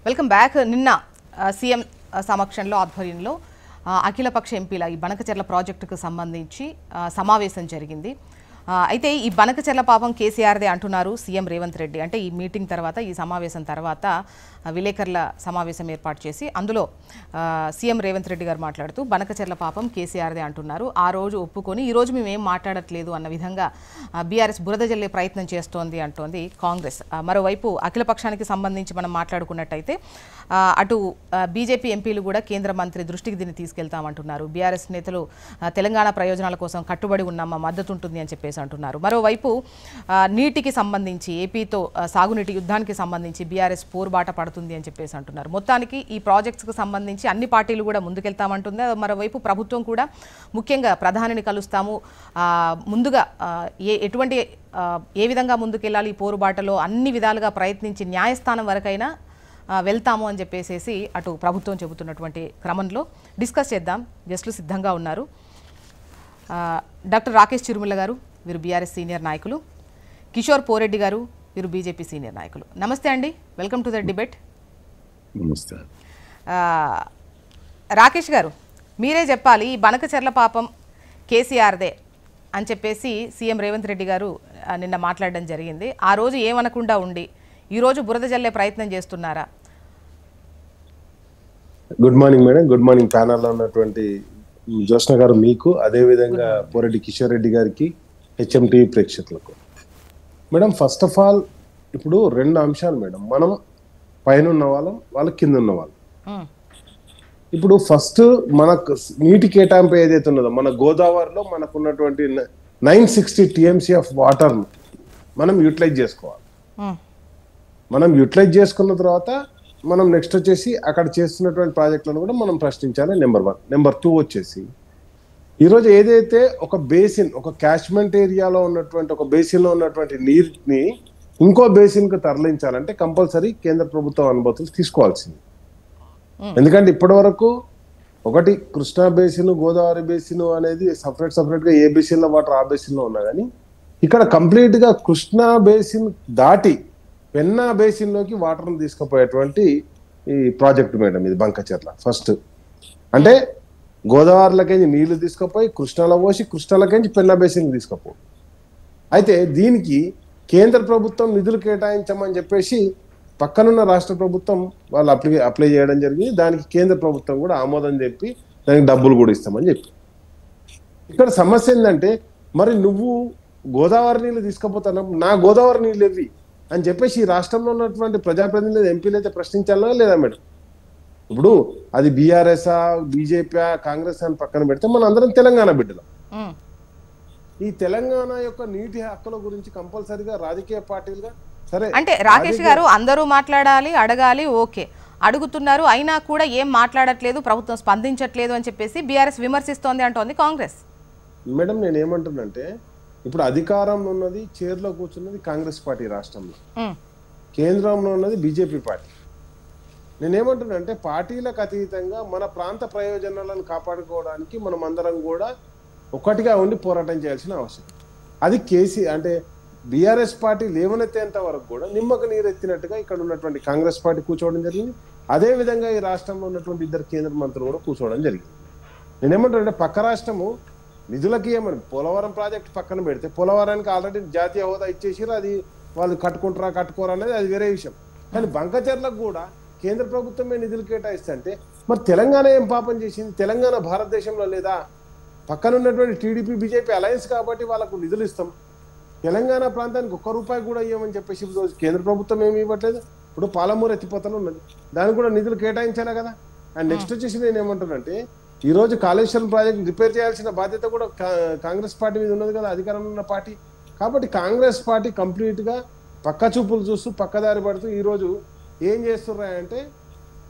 Welcome back. నిన్న CM సమక్షంలో ఆధ్వర్యంలో అఖిలపక్ష ఎంపీల ఈ బనకచెర్ల ప్రాజెక్టుకు సంబంధించి సమావేశం జరిగింది. అయితే ఈ బనకచెర్ల పాపం కేసీఆర్దే అంటున్నారు సీఎం రేవంత్ రెడ్డి. అంటే ఈ మీటింగ్ తర్వాత, ఈ సమావేశం తర్వాత విలేకరుల సమావేశం ఏర్పాటు చేసి అందులో సీఎం రేవంత్ రెడ్డి గారు మాట్లాడుతూ బనకచెర్ల పాపం కేసీఆర్దే అంటున్నారు, ఆ రోజు ఒప్పుకొని ఈ రోజు మేము ఏం మాట్లాడట్లేదు అన్న విధంగా బీఆర్ఎస్ బురద జల్లే ప్రయత్నం చేస్తోంది అంటోంది కాంగ్రెస్. మరోవైపు అఖిలపక్షానికి సంబంధించి మనం మాట్లాడుకున్నట్టయితే అటు బీజేపీ ఎంపీలు కూడా కేంద్ర మంత్రి దృష్టికి దీన్ని తీసుకెళ్తామంటున్నారు. బీఆర్ఎస్ నేతలు తెలంగాణ ప్రయోజనాల కోసం కట్టుబడి ఉన్నామా, మద్దతు ఉంటుంది అని చెప్పేసి అంటున్నారు. మరోవైపు నీటికి సంబంధించి, ఏపీతో సాగునీటి యుద్ధానికి సంబంధించి బీఆర్ఎస్ పోరుబాట పడుతుంది అని చెప్పేసి అంటున్నారు. మొత్తానికి ఈ ప్రాజెక్ట్స్కి సంబంధించి అన్ని పార్టీలు కూడా ముందుకెళ్తామంటుంది. మరోవైపు ప్రభుత్వం కూడా ముఖ్యంగా ప్రధానిని కలుస్తాము, ముందుగా ఏ విధంగా ముందుకెళ్ళాలి ఈ పోరుబాటలో అన్ని విధాలుగా ప్రయత్నించి న్యాయస్థానం వరకైనా వెళ్తాము అని చెప్పేసి అటు ప్రభుత్వం చెబుతున్నటువంటి క్రమంలో డిస్కస్ చేద్దాం. గెస్టులు సిద్ధంగా ఉన్నారు. డాక్టర్ రాకేష్ చిరుమల గారు, వీరు బీఆర్ఎస్ సీనియర్ నాయకులు. కిషోర్ పోరెడ్డి గారు, వీరు బీజేపీ సీనియర్ నాయకులు. నమస్తే అండి, వెల్కమ్ టు ద డిబేట్. నమస్తే. రాకేష్ గారు, మీరే చెప్పాలి, ఈ బనకచెర్ల పాపం కేసీఆర్దే అని చెప్పేసి సీఎం రేవంత్ రెడ్డి గారు నిన్న మాట్లాడడం జరిగింది. ఆ రోజు ఏమనకుండా ఉండి ఈరోజు బురద జల్లే ప్రయత్నం చేస్తున్నారా? Good morning madam, good morning ప్యానల్లో ఉన్నటువంటి జ్యోత్స్న గారు మీకు, అదేవిధంగా పోరెడ్డి కిషోర్ రెడ్డి గారికి, హెచ్ఎంటీవీ ప్రేక్షకులకు. మేడం, ఫస్ట్ ఆఫ్ ఆల్ ఇప్పుడు రెండు అంశాలు మేడం. మనం పైన ఉన్న వాళ్ళం, వాళ్ళ కింద ఉన్న వాళ్ళం. ఇప్పుడు ఫస్ట్ మనకు నీటి కేటాయింపు ఏదైతే ఉన్నదో, మన గోదావరిలో మనకు ఉన్నటువంటి 960 TMC ఆఫ్ వాటర్ మనం యూటిలైజ్ చేసుకోవాలి. మనం యూటిలైజ్ చేసుకున్న తర్వాత మనం నెక్స్ట్ వచ్చేసి అక్కడ చేస్తున్నటువంటి ప్రాజెక్టులను కూడా మనం ప్రశ్నించాలి, నెంబర్ 1. నెంబర్ 2 వచ్చేసి ఈరోజు ఏదైతే ఒక బేసిన్, ఒక క్యాచ్మెంట్ ఏరియాలో ఉన్నటువంటి ఒక బేసిన్లో ఉన్నటువంటి నీరుని ఇంకో బేసిన్కు తరలించాలంటే కంపల్సరీ కేంద్ర ప్రభుత్వం అనుమతులు తీసుకోవాల్సింది. ఎందుకంటే ఇప్పటి వరకు ఒకటి కృష్ణా బేసిన్, గోదావరి బేసిన్ అనేది సపరేట్గా ఏ బేసిన్లో వాటర్ ఆ బేసిన్లో ఉన్నా కానీ ఇక్కడ కంప్లీట్గా కృష్ణా బేసిన్ దాటి పెన్నా బేసిన్లోకి వాటర్ని తీసుకుపోయేటువంటి ఈ ప్రాజెక్ట్ మేడం ఇది బనకచెర్ల. ఫస్ట్ అంటే గోదావరిలోకించి నీళ్లు తీసుకుపోయి కృష్ణాలో పోసి, కృష్ణాలకించి పెన్నా బేసిన్ తీసుకుపో. అయితే దీనికి కేంద్ర ప్రభుత్వం నిధులు కేటాయించమని చెప్పేసి పక్కనున్న రాష్ట్ర ప్రభుత్వం వాళ్ళు అప్లై చేయడం జరిగింది. దానికి కేంద్ర ప్రభుత్వం కూడా ఆమోదం చెప్పి దానికి డబ్బులు కూడా ఇస్తామని చెప్పి. ఇక్కడ సమస్య ఏంటంటే, మరి నువ్వు గోదావరి నీళ్ళు తీసుకుపోతాను, నా గోదావరి నీళ్ళు ఇవి అని చెప్పేసి ఈ రాష్ట్రంలో ఉన్నటువంటి ప్రజాప్రతినిధులు, ఎంపీలు అయితే ప్రశ్నించాలా లేదా మేడం? ఇప్పుడు అది బీఆర్ఎస్, బీజేపీ, కాంగ్రెస్ అని పక్కన పెడితే మన అందరం తెలంగాణ బిడ్డలం. ఈ తెలంగాణ యొక్క నీటి హక్కుల గురించి కంపల్సరీగా రాజకీయ పార్టీలుగా సరే అంటే రాకేష్ గారు, అందరూ మాట్లాడాలి, అడగాలి, ఓకే అడుగుతున్నారు, అయినా కూడా ఏం మాట్లాడట్లేదు, ప్రభుత్వం స్పందించట్లేదు అని చెప్పేసి బీఆర్ఎస్ విమర్శిస్తోంది అంటోంది కాంగ్రెస్. మేడం, నేను ఏమంటున్నంటే, ఇప్పుడు అధికారంలో ఉన్నది, చైర్లో కూర్చున్నది కాంగ్రెస్ పార్టీ రాష్ట్రంలో, కేంద్రంలో ఉన్నది బీజేపీ పార్టీ. నేనేమంటున్నానంటే, పార్టీలకు అతీతంగా మన ప్రాంత ప్రయోజనాలను కాపాడుకోవడానికి మనం అందరం కూడా ఒక్కటిగా ఉండి పోరాటం చేయాల్సిన అవసరం. అది అంటే బీఆర్ఎస్ పార్టీ లేవనెత్తేంత వరకు కూడా నిమ్మకు నీరెత్తినట్టుగా ఇక్కడ ఉన్నటువంటి కాంగ్రెస్ పార్టీ కూర్చోవడం జరిగింది. అదేవిధంగా ఈ రాష్ట్రంలో ఉన్నటువంటి 2 కేంద్ర మంత్రులు కూడా కూర్చోవడం జరిగింది. నేనేమంటానంటే, పక్క రాష్ట్రము నిధులకి ఏమని పోలవరం ప్రాజెక్ట్ పక్కన పెడితే, పోలవరానికి ఆల్రెడీ జాతీయ హోదా ఇచ్చేసిరు, అది వాళ్ళు కట్టుకోరా అనేది అది వేరే విషయం. కానీ బనకచెర్లకు కూడా కేంద్ర ప్రభుత్వమే నిధులు కేటాయిస్తే మరి తెలంగాణ ఏం పాపం చేసింది? తెలంగాణ భారతదేశంలో లేదా? పక్కన ఉన్నటువంటి టీడీపీ, బీజేపీ అలయన్స్ కాబట్టి వాళ్ళకు నిధులు ఇస్తాం. తెలంగాణ ప్రాంతానికి ₹1 కూడా ఇవ్వమని చెప్పేసి రోజు కేంద్ర ప్రభుత్వం ఏమి ఇవ్వట్లేదు. ఇప్పుడు పాలమూరు ఎత్తిపోతలు ఉన్నది, దానికి కూడా నిధులు కేటాయించాలి కదా. అండ్ నెక్స్ట్ వచ్చేసి నేను ఏమంటానంటే, ఈ రోజు కాళేశ్వరం ప్రాజెక్ట్ రిపేర్ చేయాల్సిన బాధ్యత కూడా కాంగ్రెస్ పార్టీ మీద ఉన్నది కదా, అధికారంలో ఉన్న పార్టీ. కాబట్టి కాంగ్రెస్ పార్టీ కంప్లీట్గా పక్క చూపులు చూస్తూ, పక్కదారి పడుతూ ఈరోజు ఏం చేస్తున్నారంటే,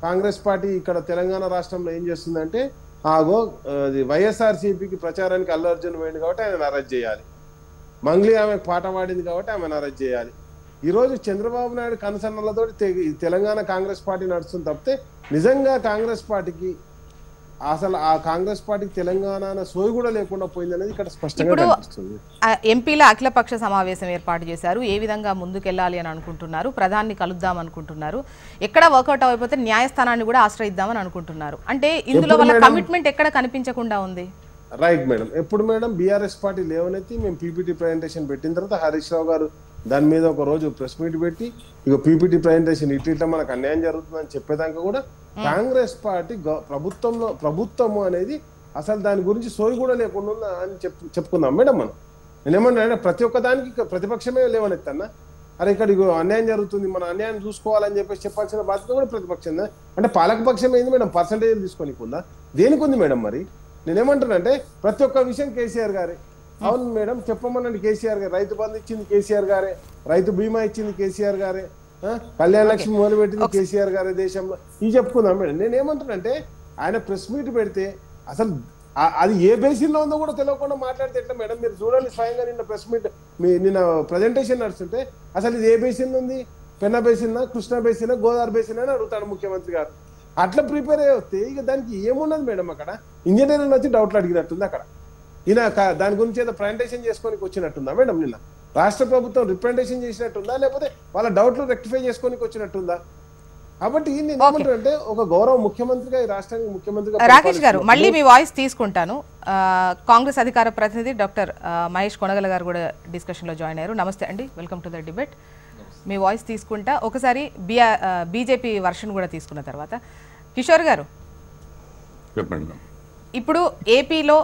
కాంగ్రెస్ పార్టీ ఇక్కడ తెలంగాణ రాష్ట్రంలో ఏం చేస్తుందంటే, వైఎస్ఆర్సీపీకి ప్రచారానికి అల్లు అర్జున్ పోయింది కాబట్టి ఆయన అరెస్ట్ చేయాలి, మంగ్లీ ఆమె పాట పాడింది కాబట్టి ఆమెను అరెస్ట్ చేయాలి. ఈరోజు చంద్రబాబు నాయుడు కనసన్నలతో తెలంగాణ కాంగ్రెస్ పార్టీ నడుస్తుంది తప్పితే నిజంగా కాంగ్రెస్ పార్టీకి అసలు ఆ కాంగ్రెస్ పార్టీకి తెలంగాణ సోయి కూడా లేకుండా పోయిందనేది ఇక్కడ స్పష్టంగా ఇప్పుడు కనిపిస్తుంది. ఎంపీల అఖిలపక్ష సమావేశం ఏర్పాటు చేశారు. ఏ విధంగా ముందుకెళ్లాలి అని అనుకుంటున్నారు? ప్రధాని కలుద్దాం అనుకుంటున్నారు. ఎక్కడ వర్కౌట్ అయిపోతే న్యాయస్థానాన్ని కూడా ఆశ్రయిద్దామని అనుకుంటున్నారు. అంటే ఇందులో వాళ్ళ కమిట్మెంట్ ఎక్కడ కనిపించకుండా ఉంది. Right madam. ఎప్పుడు మేడం బీఆర్ఎస్ పార్టీ లేవనెత్తి మేము పీపీటీ ప్రజెంటేషన్ పెట్టిన తర్వాత హరీష్ రావు గారు దాని మీద ఒక రోజు ప్రెస్ మీట్ పెట్టి ఇక పీపీటీ ప్రజెంటేషన్ ఇట్లా మనకు అన్యాయం జరుగుతుందని చెప్పేదాకా కూడా కాంగ్రెస్ పార్టీ ప్రభుత్వము అనేది అసలు దాని గురించి సోయి కూడా లేకుండా అని చెప్పుకుందాం మేడం. మనం నేనేమన్నా ప్రతి ఒక్క దానికి ప్రతిపక్షమే లేవనెత్తన్నా, అరే ఇక్కడ అన్యాయం జరుగుతుంది మన అన్యాయం చూసుకోవాలని చెప్పేసి చెప్పాల్సిన బాధ్యత కూడా ప్రతిపక్షం. అంటే పాలకపక్షం ఏంది మేడం పర్సంటేజ్ తీసుకోనికుందా? దేనికి ఉంది మేడం? మరి నేనేమంటానంటే ప్రతి ఒక్క విషయం కేసీఆర్ గారే. అవును మేడం చెప్పమనండి. కేసీఆర్ గారు రైతు బంధు ఇచ్చింది కేసీఆర్ గారే, రైతు బీమా ఇచ్చింది కేసీఆర్ గారే, కళ్యాణ లక్ష్మి మొదలుపెట్టింది కేసీఆర్ గారే దేశంలో. ఇవి చెప్పుకుందాం మేడం. నేనేమంటానంటే ఆయన ప్రెస్ మీట్ పెడితే అసలు అది ఏ బేసిన్ లో ఉందో కూడా తెలియకుండా మాట్లాడితే ఎట్లా మేడం? మీరు చూడండి స్వయంగా నిన్న ప్రెస్ మీట్ నిన్న ప్రజెంటేషన్ నడుస్తుంటే అసలు ఇది ఏ బేసిన్ ఉంది? పెన్నా బేసినా, కృష్ణా బేసినా, గోదావరి బేసిన్ అని అడుగుతాడు ముఖ్యమంత్రి గారు. అట్లా ప్రిపేర్ అయ్యి వస్తే ఇక దానికి ఏమున్నది మేడం? అక్కడ ఇంజనీర్లు వచ్చి డౌట్లు అడిగినట్టుంది. అక్కడ ఈయన దాని గురించి ఏదో ప్రజెంటేషన్ చేసుకోనికి వచ్చినట్టుందా మేడం? నిన్న రాష్ట్ర ప్రభుత్వం రిప్రజెంటేషన్ చేసినట్టుందా, లేకపోతే వాళ్ళ డౌట్లు రెక్టిఫై చేసుకోనికి వచ్చినట్టుందా? కాబట్టి నేను ఏమంటానంటే ఒక గౌరవ ముఖ్యమంత్రిగా ఈ రాష్ట్రానికి ముఖ్యమంత్రిగా రాకేష్ గారు మళ్ళీ మీ వాయిస్ తీసుకుంటాను. కాంగ్రెస్ అధికార ప్రతినిధి డాక్టర్ మహేష్ కొనగల గారు కూడా డిస్కషన్ లో జాయిన్ అయ్యారు. నమస్తే అండి, welcome to the debate. Me voice తీసుకుంటా ఒకసారి బీజేపీ వర్షన్ కూడా తీసుకున్న తర్వాత కిషోర్ గారు చెప్పండి. ఇప్పుడు ఏపీలో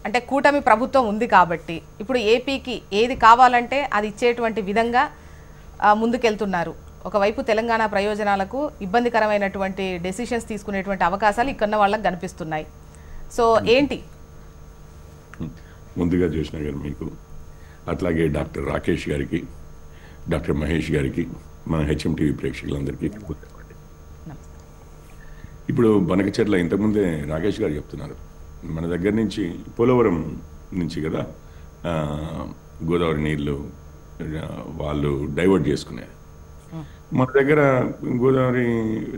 అంటే కూటమి ప్రభుత్వం ఉంది కాబట్టి ఇప్పుడు ఏపీకి ఏది కావాలంటే అది ఇచ్చేటువంటి విధంగా ముందుకెళ్తున్నారు. ఒకవైపు తెలంగాణ ప్రయోజనాలకు ఇబ్బందికరమైనటువంటి డెసిషన్స్ తీసుకునేటువంటి అవకాశాలు ఇక్కడ వాళ్ళకి కనిపిస్తున్నాయి. సో ఏంటి? ముందుగా జోష్న గారు మీకు, అట్లాగే డాక్టర్ రాకేష్ గారికి, డాక్టర్ మహేష్ గారికి, మన హెచ్ఎం టీవీ ప్రేక్షకులందరికీ ఇప్పుడు బనకచెర్ల ఇంతకుముందే రాకేష్ గారు చెప్తున్నారు మన దగ్గర నుంచి పోలవరం నుంచి కదా గోదావరి నీళ్లు వాళ్ళు డైవర్ట్ చేసుకున్నారు. మన దగ్గర గోదావరి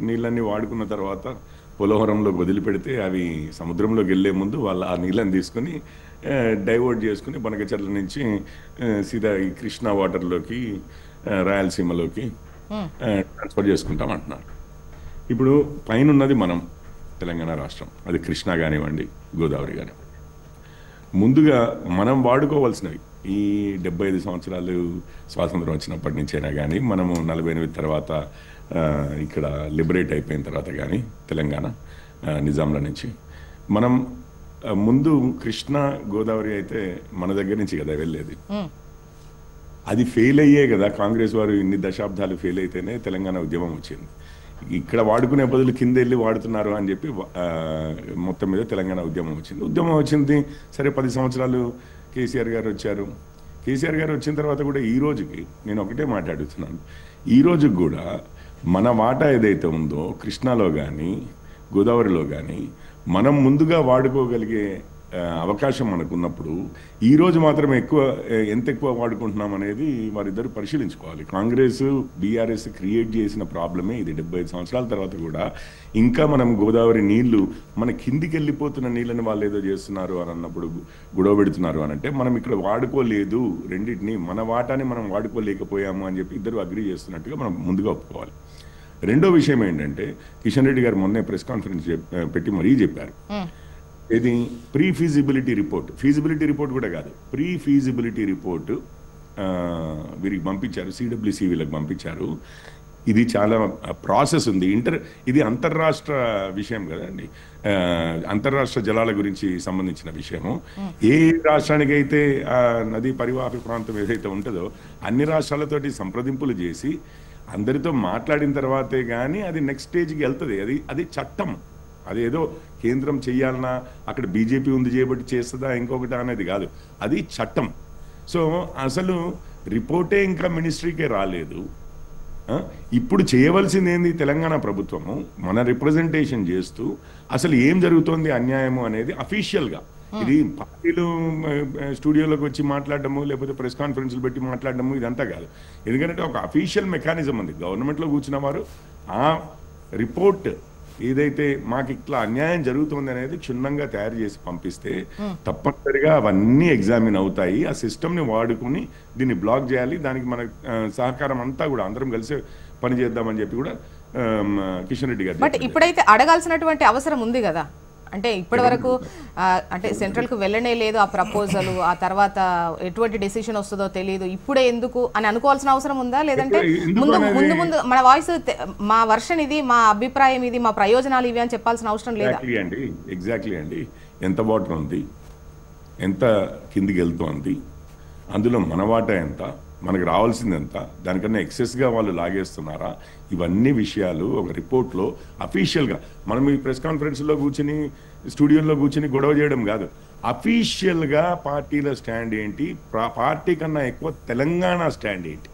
నీళ్ళన్నీ వాడుకున్న తర్వాత పోలవరంలో వదిలిపెడితే అవి సముద్రంలోకి వెళ్లే ముందు వాళ్ళు ఆ నీళ్ళని తీసుకుని డైవర్ట్ చేసుకుని బనకచెర్ల నుంచి సీదా ఈ కృష్ణా వాటర్లోకి రాయలసీమలోకి ట్రాన్స్ఫర్ చేసుకుంటాం అంటున్నారు. ఇప్పుడు పైన ఉన్నది మనం తెలంగాణ రాష్ట్రం, అది కృష్ణా కానివ్వండి గోదావరి కానివ్వండి. ముందుగా మనం వాడుకోవాల్సినవి ఈ 75 సంవత్సరాలు స్వాతంత్రం వచ్చినప్పటి నుంచైనా కానీ, మనము 48 తర్వాత ఇక్కడ లిబరేట్ అయిపోయిన తర్వాత కానీ తెలంగాణ నిజాంల నుంచి మనం ముందు కృష్ణా గోదావరి అయితే మన దగ్గర నుంచి కదా వెళ్ళేది. అది ఫెయిల్ అయ్యే కదా కాంగ్రెస్ వారు ఇన్ని దశాబ్దాలు ఫెయిల్ అయితేనే తెలంగాణ ఉద్యమం వచ్చింది. ఇక్కడ వాడుకునే బదులు కింద వెళ్ళి వాడుతున్నారు అని చెప్పి మొత్తం మీద తెలంగాణ ఉద్యమం వచ్చింది. ఉద్యమం వచ్చింది సరే 10 సంవత్సరాలు కేసీఆర్ గారు వచ్చారు. కేసీఆర్ గారు వచ్చిన తర్వాత కూడా ఈ రోజుకి నేను ఒకటే మాట్లాడుతున్నాను, ఈ రోజుకి కూడా మన వాటా ఏదైతే ఉందో కృష్ణాలో కానీ గోదావరిలో కానీ మనం ముందుగా వాడుకోగలిగే అవకాశం మనకు ఉన్నప్పుడు ఈరోజు మాత్రం ఎంత ఎక్కువ వాడుకుంటున్నాం అనేది వారిద్దరు పరిశీలించుకోవాలి. కాంగ్రెస్ బీఆర్ఎస్ క్రియేట్ చేసిన ప్రాబ్లమే ఇది. 75 సంవత్సరాల తర్వాత కూడా ఇంకా మనం గోదావరి నీళ్లు మన కిందికి వెళ్ళిపోతున్న నీళ్ళని వాళ్ళు ఏదో చేస్తున్నారు అని అన్నప్పుడు గొడవ పెడుతున్నారు అని అంటే మనం ఇక్కడ వాడుకోలేదు, రెండింటిని మన వాటాని మనం వాడుకోలేకపోయాము అని చెప్పి ఇద్దరు అగ్రీ చేస్తున్నట్టుగా మనం ముందుగా ఒప్పుకోవాలి. రెండో విషయం ఏంటంటే కిషన్ రెడ్డి గారు మొన్నే ప్రెస్ కాన్ఫరెన్స్ పెట్టి మరీ చెప్పారు, ఇది pre feasibility report, feasibility report కూడా కాదు, ప్రీ ఫీజిబిలిటీ రిపోర్టు వీరికి పంపించారు, సిడబ్ల్యూసి వీళ్ళకి పంపించారు. ఇది చాలా ప్రాసెస్ ఉంది. ఇది అంతర్రాష్ట్ర విషయం కదండి, అంతర్రాష్ట్ర జలాల గురించి సంబంధించిన విషయము. ఏ రాష్ట్రానికైతే ఆ నదీ పరివాహక ప్రాంతం ఏదైతే ఉంటుందో అన్ని రాష్ట్రాలతోటి సంప్రదింపులు చేసి అందరితో మాట్లాడిన తర్వాతే కానీ అది నెక్స్ట్ స్టేజ్కి వెళ్తుంది. అది చట్టం. అదేదో కేంద్రం చెయ్యాలన్నా అక్కడ బీజేపీ ఉంది చేయబట్టి చేస్తుందా ఇంకొకటి అనేది కాదు, అది చట్టం. సో అసలు రిపోర్టే ఇంకా మినిస్ట్రీకే రాలేదు. ఇప్పుడు చేయవలసింది ఏంది? తెలంగాణ ప్రభుత్వము మన రిప్రజెంటేషన్ చేస్తూ అసలు ఏం జరుగుతోంది అన్యాయము అనేది అఫీషియల్గా, ఇది పార్టీలు స్టూడియోలోకి వచ్చి మాట్లాడడము లేకపోతే ప్రెస్ కాన్ఫరెన్స్లు పెట్టి మాట్లాడడము ఇదంతా కాదు. ఎందుకంటే ఒక అఫీషియల్ మెకానిజం ఉంది. గవర్నమెంట్లో కూర్చున్న వారు ఆ రిపోర్ట్ ఏదైతే మాకు ఇట్లా అన్యాయం జరుగుతుంది అనేది క్షుణ్ణంగా తయారు చేసి పంపిస్తే తప్పనిసరిగా అవన్నీ ఎగ్జామిన్ అవుతాయి. ఆ సిస్టమ్ని వాడుకుని దీన్ని బ్లాక్ చేయాలి. దానికి మన సహకారం అంతా కూడా అందరం కలిసి పని చేద్దామని చెప్పి కూడా కిషన్ రెడ్డి గారు. బట్ ఇప్పుడైతే అడగాల్సినటువంటి అవసరం ఉంది కదా, అంటే ఇప్పటి వరకు అంటే సెంట్రల్కు వెళ్ళనే లేదు ఆ ప్రపోజల్, ఆ తర్వాత ఎటువంటి డెసిషన్ వస్తుందో తెలియదు, ఇప్పుడే ఎందుకు అని అనుకోవాల్సిన అవసరం ఉందా? లేదంటే ముందు మన వాయిస్, మా వర్షన్ ఇది, మా అభిప్రాయం ఇది, మా ప్రయోజనాలు ఇవి అని చెప్పాల్సిన అవసరం లేదా? ఎగ్జాక్ట్లీ అండి. ఎంత వాటర్ ఉంది, ఎంత కిందికి వెళ్తోంది, అందులో మన వాటా ఎంత, మనకు రావాల్సింది ఎంత, దానికన్నా ఎక్సెస్గా వాళ్ళు లాగేస్తున్నారా, ఇవన్నీ విషయాలు ఒక రిపోర్ట్లో అఫీషియల్గా మనం ఈ ప్రెస్ కాన్ఫరెన్స్లో కూర్చుని స్టూడియోలో కూర్చుని గొడవ చేయడం కాదు, అఫీషియల్గా పార్టీల స్టాండ్ ఏంటి, పార్టీ కన్నా ఎక్కువ తెలంగాణ స్టాండ్ ఏంటి,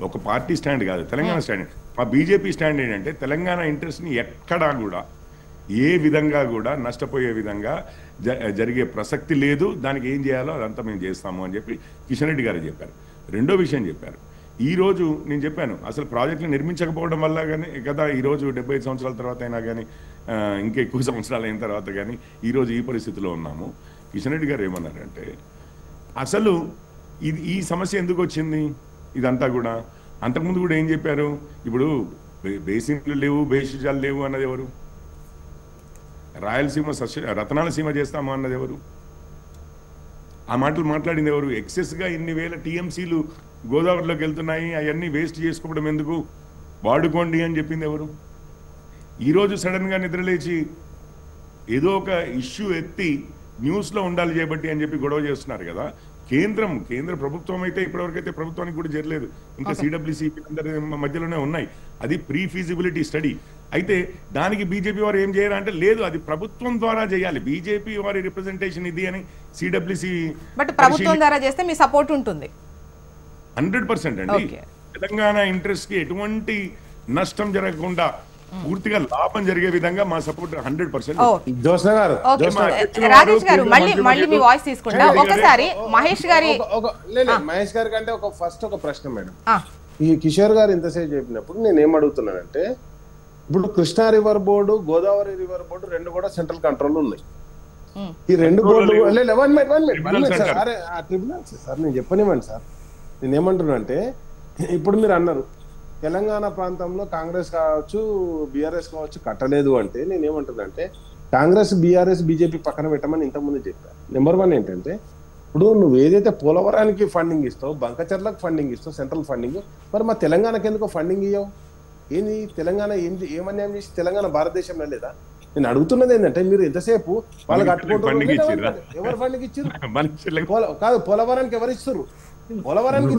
ఒక పార్టీ స్టాండ్ కాదు తెలంగాణ స్టాండ్. మా బీజేపీ స్టాండ్ ఏంటంటే తెలంగాణ ఇంట్రెస్ట్ని ఎక్కడా కూడా ఏ విధంగా కూడా నష్టపోయే విధంగా జరిగే ప్రసక్తి లేదు, దానికి ఏం చేయాలో అదంతా మేము చేస్తాము అని చెప్పి కిషన్ రెడ్డి గారు చెప్పారు. రెండో విషయం చెప్పారు, ఈరోజు నేను చెప్పాను అసలు ప్రాజెక్టులు నిర్మించకపోవడం వల్ల కానీ కదా ఈరోజు 75 సంవత్సరాల తర్వాత అయినా కానీ ఇంకా ఎక్కువ సంవత్సరాలు అయిన తర్వాత కానీ ఈరోజు ఈ పరిస్థితిలో ఉన్నాము. కిషన్ రెడ్డి గారు ఏమన్నారంటే అసలు ఈ సమస్య ఎందుకు వచ్చింది, ఇదంతా కూడా అంతకుముందు కూడా ఏం చెప్పారు, ఇప్పుడు బేసిన్లు లేవు, బేసిజాలు లేవు అన్నది ఎవరు, రాయలసీమ రతనాల సీమ చేస్తామా అన్నది ఎవరు, ఆ మాటలు మాట్లాడింది ఎవరు, ఎక్సెస్గా ఇన్ని వేల టీఎంసీలు గోదావరిలోకి వెళ్తున్నాయి, అవన్నీ వేస్ట్ చేసుకోవడం ఎందుకు, వాడుకోండి అని చెప్పింది ఎవరు? ఈరోజు సడన్గా నిద్రలేచి ఏదో ఒక ఇష్యూ ఎత్తి న్యూస్లో ఉండాలి చేయబట్టి అని చెప్పి గొడవ చేస్తున్నారు కదా. కేంద్ర ప్రభుత్వం అయితే ఇప్పటివరకైతే ప్రభుత్వానికి కూడా చేరలేదు, ఇంకా సిడబ్ల్యూసీ అందరి మధ్యలోనే ఉన్నాయి, అది ప్రీ ఫీజిబిలిటీ స్టడీ. అయితే దానికి బీజేపీ వారు ఏం చేయరా అంటే లేదు, అది ప్రభుత్వం ద్వారా చేయాలి, బీజేపీ వారి రిప్రజెంటేషన్ ఇది అని సిడబ్ల్యూసీ. బట్ ప్రభుత్వం ద్వారా చేస్తే మీ సపోర్ట్ ఉంటుంది 100% అండి. తెలంగాణ ఇంట్రెస్ట్ కి ఎటువంటి నష్టం జరగకుండా పూర్తిగా లాభం జరిగే విధంగా మా సపోర్ట్ 100%. రాజేష్ గారు మళ్ళీ మీ వాయిస్ తీసుకుంటా ఒకసారి. మహేష్ గారి కంటే ఫస్ట్ ఒక ప్రశ్న మేడం, ఈ కిషోర్ గారు ఇంతసేపు చెప్పినప్పుడు నేను ఏం అడుగుతున్నానంటే, ఇప్పుడు Krishna river board, Godavari river board రెండు కూడా సెంట్రల్ కంట్రోల్ ఉన్నాయి. ఈ రెండు బోర్డు ట్రిబ్యునల్స్ సార్, నేను చెప్పనివ్వండి సార్. నేనేమంటున్నా అంటే ఇప్పుడు మీరు అన్నారు తెలంగాణ ప్రాంతంలో కాంగ్రెస్ కావచ్చు బీఆర్ఎస్ కావచ్చు కట్టలేదు అంటే, నేనేమంటున్నా అంటే కాంగ్రెస్ బీఆర్ఎస్ బీజేపీ పక్కన పెట్టమని ఇంతకుముందు చెప్పాను. నెంబర్ 1 ఏంటంటే, ఇప్పుడు నువ్వు ఏదైతే పోలవరానికి ఫండింగ్ ఇస్తావు, బంకచర్లకు ఫండింగ్ ఇస్తావు, సెంట్రల్ ఫండింగ్, మరి మా తెలంగాణకి ఎందుకో ఫండింగ్ ఇవ్వవు? ఏంది తెలంగాణ ఏమన్యాయం చేసి తెలంగాణ భారతదేశంలో లేదా? నేను అడుగుతున్నది ఏంటంటే, మీరు ఎంతసేపు వాళ్ళు కట్టుకుంటారు, ఎవరు ఫండింగ్ ఇచ్చారు? కాదు, పోలవరానికి ఎవరు ఇస్తారు? పోలవరానికి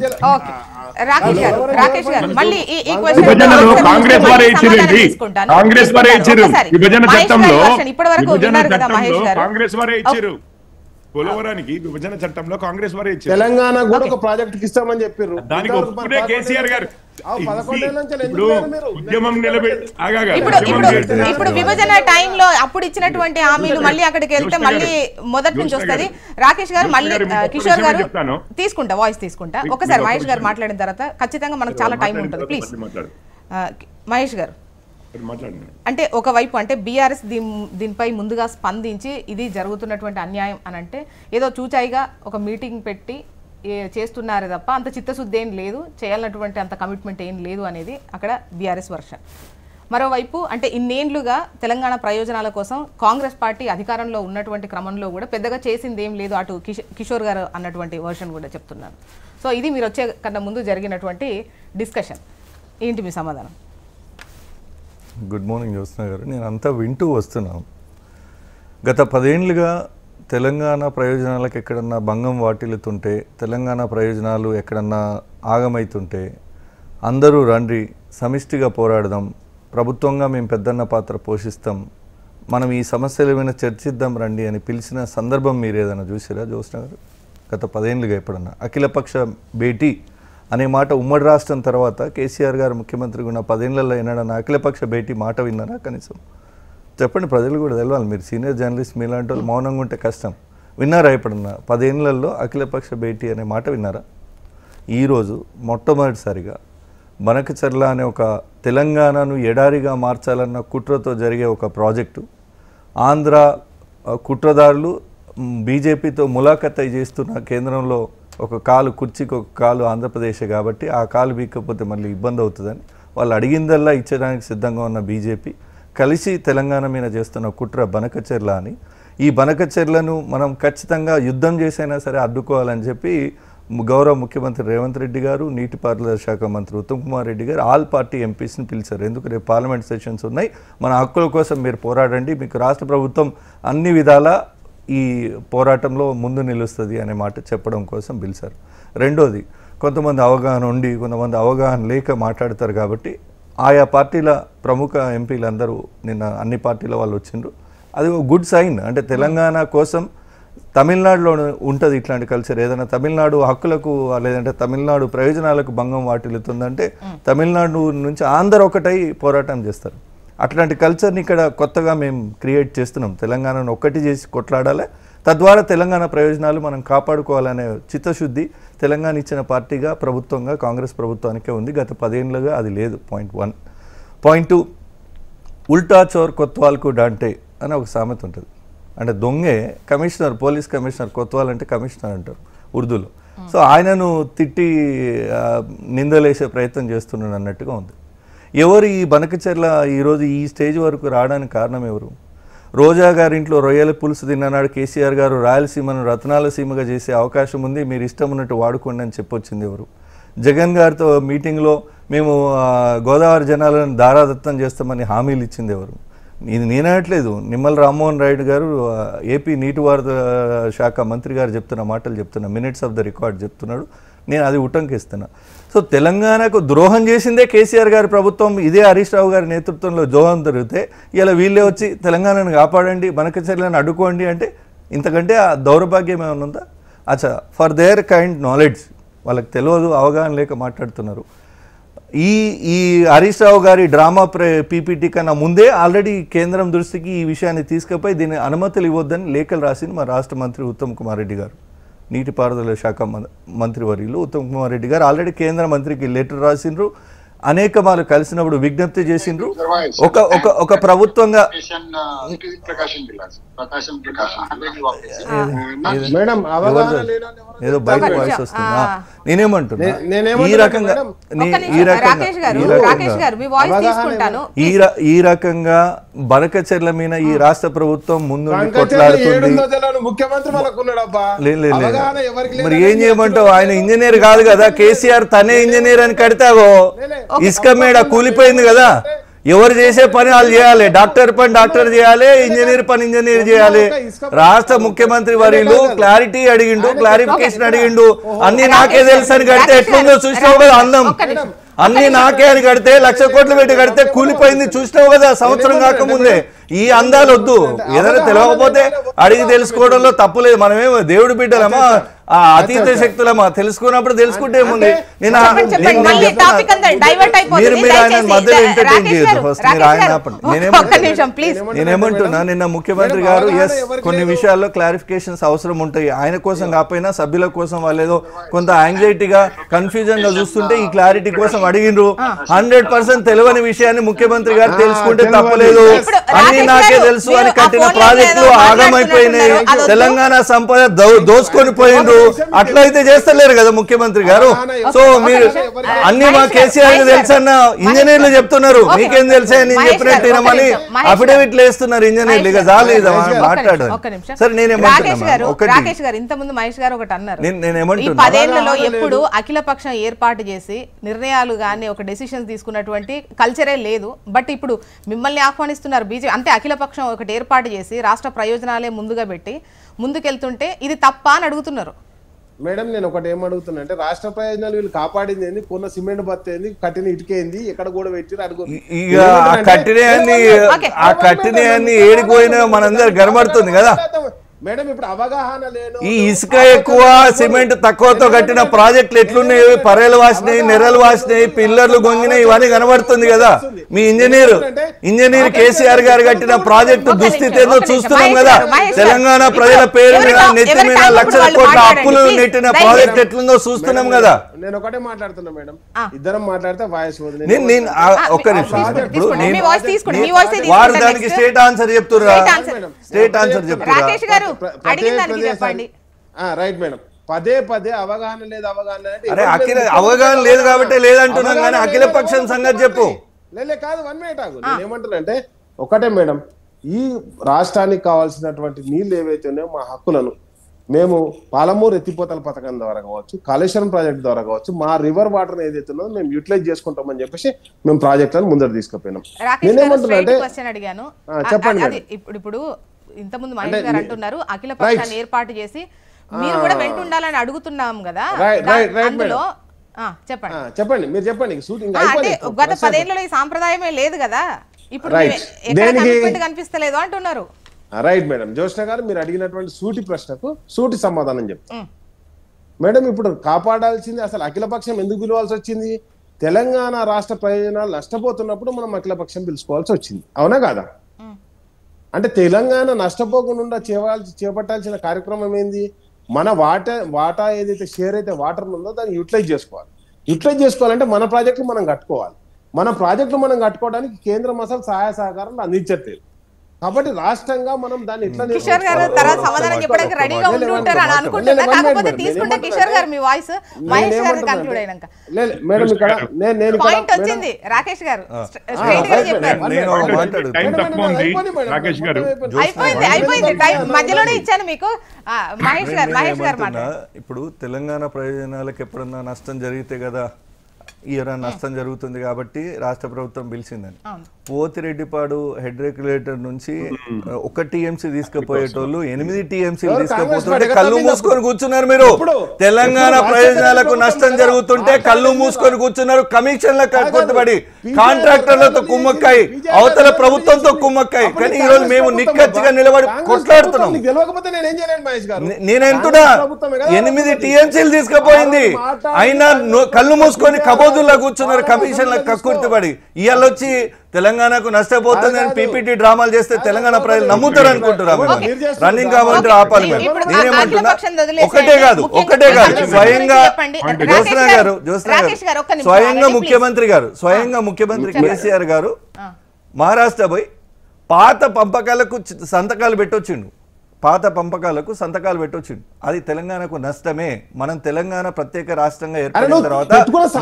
విభజన చట్టంలో కాంగ్రెస్ వారే ఇచ్చారు. తెలంగాణ కూడా ఒక ప్రాజెక్ట్ ఇస్తామని చెప్పారు. దానికి ఒప్పుకునే కేసీఆర్ గారు ఇప్పుడు విభజన టైంలో అప్పుడు ఇచ్చినటువంటి హామీలు మళ్ళీ అక్కడికి వెళ్తే మళ్ళీ మొదటి నుంచి వస్తుంది. రాకేష్ గారు మళ్ళీ కిషోర్ గారు తీసుకుంటా, వాయిస్ తీసుకుంటా. ఒకసారి మహేష్ గారు మాట్లాడిన తర్వాత ఖచ్చితంగా మనకు చాలా టైం ఉంటుంది. ప్లీజ్ మహేష్ గారు, అంటే ఒకవైపు అంటే బీఆర్ఎస్ దీనిపై ముందుగా స్పందించి ఇది జరుగుతున్నటువంటి అన్యాయం అని అంటే ఏదో చూచాయిగా ఒక మీటింగ్ పెట్టి చేస్తున్నారు తప్ప అంత చిత్తశుద్ధి ఏం లేదు, చేయాలన్నటువంటి అంత కమిట్మెంట్ ఏం లేదు అనేది అక్కడ బీఆర్ఎస్ వర్షన్. మరోవైపు అంటే ఇన్నేళ్లుగా తెలంగాణ ప్రయోజనాల కోసం కాంగ్రెస్ పార్టీ అధికారంలో ఉన్నటువంటి క్రమంలో కూడా పెద్దగా చేసింది ఏం లేదు, అటు కిషోర్ గారు అన్నటువంటి వర్షన్ కూడా చెప్తున్నారు. సో ఇది మీరు వచ్చే కన్నా ముందు జరిగినటువంటి డిస్కషన్, ఏంటి మీ సమాధానం? గుడ్ మార్నింగ్ జ్యోత్స్న గారు. నేను అంతా వింటూ వస్తున్నాను. గత 10 ఏళ్లుగా తెలంగాణ ప్రయోజనాలకు ఎక్కడన్నా భంగం వాటిల్లుతుంటే, తెలంగాణ ప్రయోజనాలు ఎక్కడన్నా ఆగమైతుంటే అందరూ రండి సమిష్టిగా పోరాడదాం, ప్రభుత్వంగా మేము పెద్దన్న పాత్ర పోషిస్తాం, మనం ఈ సమస్యలు ఏమైనా చర్చిద్దాం రండి అని పిలిచిన సందర్భం మీరు ఏదైనా చూసారా జ్యోత్స్న గారు? గత 10 ఏళ్లుగా ఎప్పుడన్నా అఖిలపక్ష భేటీ అనే మాట ఉమ్మడి రాష్ట్రం తర్వాత కేసీఆర్ గారు ముఖ్యమంత్రిగా ఉన్న 10 ఏళ్లలో ఏనాడన్నా అఖిలపక్ష భేటీ మాట విన్నారా? కనీసం చెప్పండి, ప్రజలు కూడా తెలవాలి. మీరు సీనియర్ జర్నలిస్ట్, మీలాంటి వాళ్ళు మౌనంగా ఉంటే కష్టం. విన్నారా ఎప్పుడన్నా 10 ఏళ్లలో అఖిలపక్ష భేటీ అనే మాట విన్నారా? ఈరోజు మొట్టమొదటిసారిగా బనకచెర్ల అనే ఒక తెలంగాణను ఎడారిగా మార్చాలన్న కుట్రతో జరిగే ఒక ప్రాజెక్టు ఆంధ్ర కుట్రదారులు బీజేపీతో ములాఖత్ చేస్తున్న కేంద్రంలో ఒక కాలు కుర్చీకి ఒక కాలు ఆంధ్రప్రదేశ్ కాబట్టి ఆ కాలు వీకపోతే మళ్ళీ ఇబ్బంది అవుతుందని వాళ్ళు అడిగిందల్లా ఇచ్చడానికి సిద్ధంగా ఉన్న బీజేపీ కలిసి తెలంగాణ మీద చేస్తున్న కుట్ర బనకచెర్ల అని. ఈ బనకచెర్లను మనం ఖచ్చితంగా యుద్ధం చేసైనా సరే అడ్డుకోవాలని చెప్పి గౌరవ ముఖ్యమంత్రి రేవంత్ రెడ్డి గారు, నీటిపారుదల శాఖ మంత్రి ఉత్తమ్ కుమార్ రెడ్డి గారు ఆల్ పార్టీ ఎంపీస్ని పిలిచారు. ఎందుకు రేపు పార్లమెంట్ సెషన్స్ ఉన్నాయి, మన హక్కుల కోసం మీరు పోరాడండి, మీకు రాష్ట్ర ప్రభుత్వం అన్ని విధాలా ఈ పోరాటంలో ముందు నిలుస్తుంది అనే మాట చెప్పడం కోసం పిలిచారు. రెండోది, కొంతమంది అవగాహన ఉండి కొంతమంది అవగాహన లేక మాట్లాడతారు కాబట్టి ఆయా పార్టీల ప్రముఖ ఎంపీలందరూ నిన్న అన్ని పార్టీల వాళ్ళు వచ్చిండ్రు. అది ఒక గుడ్ సైన్. అంటే తెలంగాణ కోసం తమిళనాడులో ఉంటుంది ఇట్లాంటి కల్చర్. ఏదైనా తమిళనాడు హక్కులకు లేదంటే తమిళనాడు ప్రయోజనాలకు భంగం వాటిల్లుతుందంటే తమిళనాడు నుంచి ఆంధ్ర ఒకటై పోరాటం చేస్తారు. అట్లాంటి కల్చర్ని ఇక్కడ కొత్తగా మేము క్రియేట్ చేస్తున్నాం. తెలంగాణను ఒక్కటి చేసి కొట్లాడాలి, తద్వారా తెలంగాణ ప్రయోజనాలు మనం కాపాడుకోవాలనే చిత్తశుద్ధి తెలంగాణ ఇచ్చిన పార్టీగా ప్రభుత్వంగా కాంగ్రెస్ ప్రభుత్వానికే ఉంది. గత 10 ఏళ్ళుగా అది లేదు. పాయింట్ 1. పాయింట్ 2, ఉల్టా చోర్ కొత్వాల్కు డాంటే అని ఒక సామెత ఉంటుంది. అంటే దొంగే కమిషనర్, పోలీస్ కమిషనర్, కొత్వాల్ అంటే కమిషనర్ అంటారు ఉర్దూలో. సో ఆయనను తిట్టి నిందలేసే ప్రయత్నం చేస్తున్నాడు అన్నట్టుగా ఉంది. ఎవరు ఈ బనకచెర్ల ఈరోజు ఈ స్టేజ్ వరకు రావడానికి కారణం ఎవరు? రోజా గారి ఇంట్లో రొయ్యల పులుసు తిన్ననాడు కేసీఆర్ గారు రాయలసీమను రత్నాల సీమగా చేసే అవకాశం ఉంది, మీరు ఇష్టం ఉన్నట్టు వాడుకోండి అని చెప్పొచ్చింది ఎవరు? జగన్ గారితో మీటింగ్లో మేము గోదావరి జనాలను దారాదత్తం చేస్తామని హామీలు ఇచ్చింది ఎవరు? ఇది నేనట్లేదు, నిమ్మల రామ్మోహన్ రాయుడు గారు ఏపీ నీటిపారుదల శాఖ మంత్రి గారు చెప్తున్న మాటలు చెప్తున్నా, మినిట్స్ ఆఫ్ ద రికార్డ్ చెప్తున్నాడు, నేను అది ఉటంకిస్తున్నా. సో తెలంగాణకు ద్రోహం చేసిందే కేసీఆర్ గారి ప్రభుత్వం. ఇదే హరీష్ రావు గారి నేతృత్వంలో ద్రోహం జరిగితే ఇలా వీళ్ళే వచ్చి తెలంగాణను కాపాడండి, బనకచెర్లను అడ్డుకోండి అంటే ఇంతకంటే ఆ దౌర్భాగ్యం ఏమైనా ఉందా? అచ్చా, ఫర్ దేర్ కైండ్ నాలెడ్జ్, వాళ్ళకి తెలియదు, అవగాహన లేక మాట్లాడుతున్నారు. ఈ హరీష్ రావు గారి డ్రామా పీపీటీ కన్నా ముందే ఆల్రెడీ కేంద్రం దృష్టికి ఈ విషయాన్ని తీసుకుపోయి దీని అనుమతులు ఇవ్వద్దని లేఖలు రాసింది మా రాష్ట్ర మంత్రి ఉత్తమ్ కుమార్ రెడ్డి గారు. నీటిపారుదల శాఖ మంత్రివర్యులు ఉత్తమ్ కుమార్ రెడ్డి గారు ఆల్రెడీ కేంద్ర మంత్రికి లెటర్ రాసిండ్రు, అనేక మార్లు కలిసినప్పుడు విజ్ఞప్తి చేసిండ్రు. ఒక ప్రభుత్వంగా ఏదో బయట వాయిస్ వస్తుందా? నేనేమంటున్నా, ఈ రకంగా బనకచెర్ల మీద ఈ రాష్ట్ర ప్రభుత్వం ముందు కొట్లాడుతుంది. మరి ఏం చేయమంటావు? ఆయన ఇంజనీర్ కాదు కదా, కేసీఆర్ తనే ఇంజనీర్ అని కడతావో ఇసుక మేడ కూలిపోయింది కదా, ఎవరు చేసే పని వాళ్ళు చేయాలి, డాక్టర్ పని డాక్టర్ చేయాలి, ఇంజనీర్ పని ఇంజనీర్ చేయాలి. రాష్ట్ర ముఖ్యమంత్రి వర్యులు క్లారిటీ అడిగిండు, క్లారిఫికేషన్ అడిగిండు. అన్ని నాకే తెలుసు అని కడితే ఎట్లుందో చూసినావు కదా అందం, అన్ని నాకే అని కడితే 1,00,000 కోట్లు పెట్టి కడితే కూలిపోయింది చూసినావు కదా సంవత్సరం కాకముందే. ఈ అందాలు వద్దు, ఏదైనా తెలియకపోతే అడిగి తెలుసుకోవడంలో తప్పులేదు. మనమేమో దేవుడి బిడ్డలమా, ఆ అతీత శక్తులమా, తెలుసుకున్నప్పుడు తెలుసుకుంటే ఏముంది. మీరు ఆయన మధ్యలో ఎంటర్టైన్ చేయొద్దు. ఫస్ట్ మీరు ఆయన నేనేమంటున్నా, నిన్న ముఖ్యమంత్రి గారు కొన్ని విషయాల్లో క్లారిఫికేషన్స్ అవసరం ఉంటాయి, ఆయన కోసం కాకపోయినా సభ్యుల కోసం వాళ్ళేదో కొంత యాంగ్జైటీగా కన్ఫ్యూజన్ గా చూస్తుంటే ఈ క్లారిటీ కోసం అడిగిండ్రు. 100% తెలియని విషయాన్ని ముఖ్యమంత్రి గారు తెలుసుకుంటే తప్పలేదు. అన్ని నాకే తెలుసు అని కట్టిన ప్రాజెక్టులు ఆగమైపోయినాయి, తెలంగాణ సంపద దోచుకొని పోయిండ్రు. అట్లయితే చేస్తలేరు కదా ముఖ్యమంత్రి గారు. సో మీరు అన్ని మా కేసీఆర్ తెలుసన్న ఇంజనీర్లు చెప్తున్నారు, మీకేం తెలుసా నేను చెప్పినట్టు వినమని అఫిడవిట్లు వేస్తున్నారు ఇంజనీర్లు. ఇక చాలేదు మాట్లాడారు. సరే నేనేమంటున్నా, ఎప్పుడు అఖిలపక్షం ఏర్పాటు చేసి నిర్ణయాలు కానీ ఒక డెసిషన్స్ తీసుకున్నటువంటి కల్చరే లేదు. బట్ ఇప్పుడు మిమ్మల్ని ఆహ్వానిస్తున్నారు బీజేపీ, అంటే అఖిలపక్షం ఒకటి ఏర్పాటు చేసి రాష్ట్ర ప్రయోజనాలే ముందుగా పెట్టి ముందుకెళ్తుంటే ఇది తప్ప అని అడుగుతున్నారు. మేడం నేను ఒకటి ఏమడుగుతున్నా అంటే, రాష్ట్ర ప్రయోజనాలు వీళ్ళు కాపాడింది ఏంది, కొన్న సిమెంట్ బత్త ఏంది, కట్టిన ఇటుకేంది, ఎక్కడ కూడా పెట్టి అడుగు. ఇక ఆ కట్టినయాన్ని ఏడిపోయినా మనందరు గనబడుతుంది కదా. మేడం ఇప్పుడు అవగాహన లేను ఈ ఇసుక ఎక్కువ సిమెంట్ తక్కువతో కట్టిన ప్రాజెక్టులు ఎట్లున్నాయి, పరేలు వాసినాయి, నెర్రలు వాసినాయి, పిల్లర్లు గొంగినాయి, ఇవన్నీ కనబడుతుంది కదా. మీ ఇంజనీర్ కేసీఆర్ గారు కట్టిన ప్రాజెక్టు దుస్థితి ఏదో చూస్తున్నాం కదా. తెలంగాణ ప్రజల పేరు మీద నెత్తి మీద లక్షల కోట్ల అప్పులు నెట్టిన ప్రాజెక్ట్ ఎట్లుందో చూస్తున్నాం కదా. నేను ఒకటే మాట్లాడుతున్నా మేడం, ఇద్దరం మాట్లాడితే వాయిస్ ఒక్క నిమిషం, ఇప్పుడు వారు దానికి స్టేట్ ఆన్సర్ చెప్తున్నారు, స్టేట్ ఆన్సర్ చెప్తున్నారు. Right madam. పదే పదే అవగాహన లేదు అవగాహన అరే అఖిల అవగాహన లేదు కాబట్టి లేదంటున్నాం, కానీ అఖిల పక్షం సంగతి చెప్పు. లేలే కాదు, 1 minute ఆగు. నేను ఏమంటున్నానంటే ఒకటే మేడం, ఈ రాష్ట్రానికి కావాల్సినటువంటి నీళ్లు ఏవైతే ఉన్నాయో మా హక్కులను మేము పాలమూరు ఎత్తిపోతల పథకం ద్వారా కావచ్చు, కాళేశ్వరం ప్రాజెక్ట్ ద్వారా కావచ్చు, మా రివర్ వాటర్ ఏదైతే ఉన్నదో మేము యూటిలైజ్ చేసుకుంటామని చెప్పేసి మేము ప్రాజెక్టులను ముందర తీసుకుపోయినాం. నేనేమంటున్నా అంటే చెప్పండి. ఇప్పుడు ఇంతకుముందు మహేష్ గారు అంటున్నారు అఖిల పక్షాన్ని ఏర్పాటు చేసి మీరు కూడా వెంటుండాలని అడుగుతున్నాం కదా. చెప్పండి మీరు చెప్పండి. గత 10 ఏళ్లలో ఈ సాంప్రదాయమే లేదు కదా, ఇప్పుడు కనిపిస్తలేదు అంటున్నారు. Right madam. జ్యోత్స్న గారు మీరు అడిగినటువంటి సూటి ప్రశ్నకు సూటి సమాధానం చెప్తాం మేడం. ఇప్పుడు కాపాడాల్సింది అసలు అఖిలపక్షం ఎందుకు పిలవాల్సి వచ్చింది? తెలంగాణ రాష్ట్ర ప్రయోజనాలు నష్టపోతున్నప్పుడు మనం అఖిలపక్షం పిలుచుకోవాల్సి వచ్చింది, అవునా కాదా? అంటే తెలంగాణ నష్టపోకుండా చేపట్టాల్సిన కార్యక్రమం ఏంది? మన వాటా ఏదైతే షేర్ అయితే వాటర్ ఉందో దాన్ని యూటిలైజ్ చేసుకోవాలి. యూటిలైజ్ చేసుకోవాలంటే మన ప్రాజెక్టులు మనం కట్టుకోవాలి. మన ప్రాజెక్టులు మనం కట్టుకోవడానికి కేంద్రం అసలు సహాయ సహకారాలు అందించట్లేదు. కాబట్టి రాష్ట్రంగా మనం దాన్ని ఎట్లా కిషోర్ గారు తర్వాత సమాధానం చెప్పడానికి రెడీగా ఉంటారు అని అనుకుంటున్నా. కాకపోతే తీసుకుంటే కిషోర్ గారు మీ వాయిస్ మహేష్ గారు కంక్లూడ్ అయినాక మేడం ఇక్కడ నేను పాయింట్ వచ్చింది. రాకేష్ గారు స్ట్రైట్ గా చెప్పారు. అయిపోయింది టైం మధ్యలోనే ఇచ్చాను మీకు. మహేష్ గారు మాట్లాడారు. ఇప్పుడు తెలంగాణ ప్రయోజనాలకు ఎప్పుడన్నా నష్టం జరిగితే కదా ఇయర్ నష్టం జరుగుతుంది కాబట్టి రాష్ట్ర ప్రభుత్వం పిలిచిందని. పోతిరెడ్డిపాడు హెడ్ రెగ్యులేటర్ నుంచి 1 టీఎంసీ తీసుకుపోయేటోళ్ళు 8 టీఎంసీలు తీసుకుపోతుంటే కళ్ళు మూసుకొని కూర్చున్నారు. మీరు తెలంగాణ ప్రయోజనాలకు నష్టం జరుగుతుంటే కళ్ళు మూసుకొని కూర్చున్నారు. కమిషన్లకు కట్టుబడి కాంట్రాక్టర్లతో కుమ్మక్కాయి, అవతల ప్రభుత్వంతో కుమ్మక్కాయి. కానీ ఈ రోజు మేము నిక్కచ్చిగా నిలబడి కొట్లాడుతున్నాం. నేనంటున్నా 8 టీఎంసీలు తీసుకుపోయింది, అయినా కళ్ళు మూసుకొని కబోదుల్లో కూర్చున్నారు కమిషన్లకు కక్కుర్తిపడి. ఇవాళ వచ్చి తెలంగాణకు నష్టపోతుందని పీపీటీ డ్రామాలు చేస్తే తెలంగాణ ప్రజలు నమ్ముతారు అనుకుంటున్నారు. రన్నింగ్ కావాలంటే ఆపాలి. నేనేమంటున్నా ఒకటే కాదు స్వయంగా స్వయంగా ముఖ్యమంత్రి కేసీఆర్ గారు మహారాష్ట్ర పోయి పాత పంపకాలకు సంతకాలు పెట్టొచ్చిండు. అది తెలంగాణకు నష్టమే. మనం తెలంగాణ ప్రత్యేక రాష్ట్రంగా ఏర్పడిన తర్వాత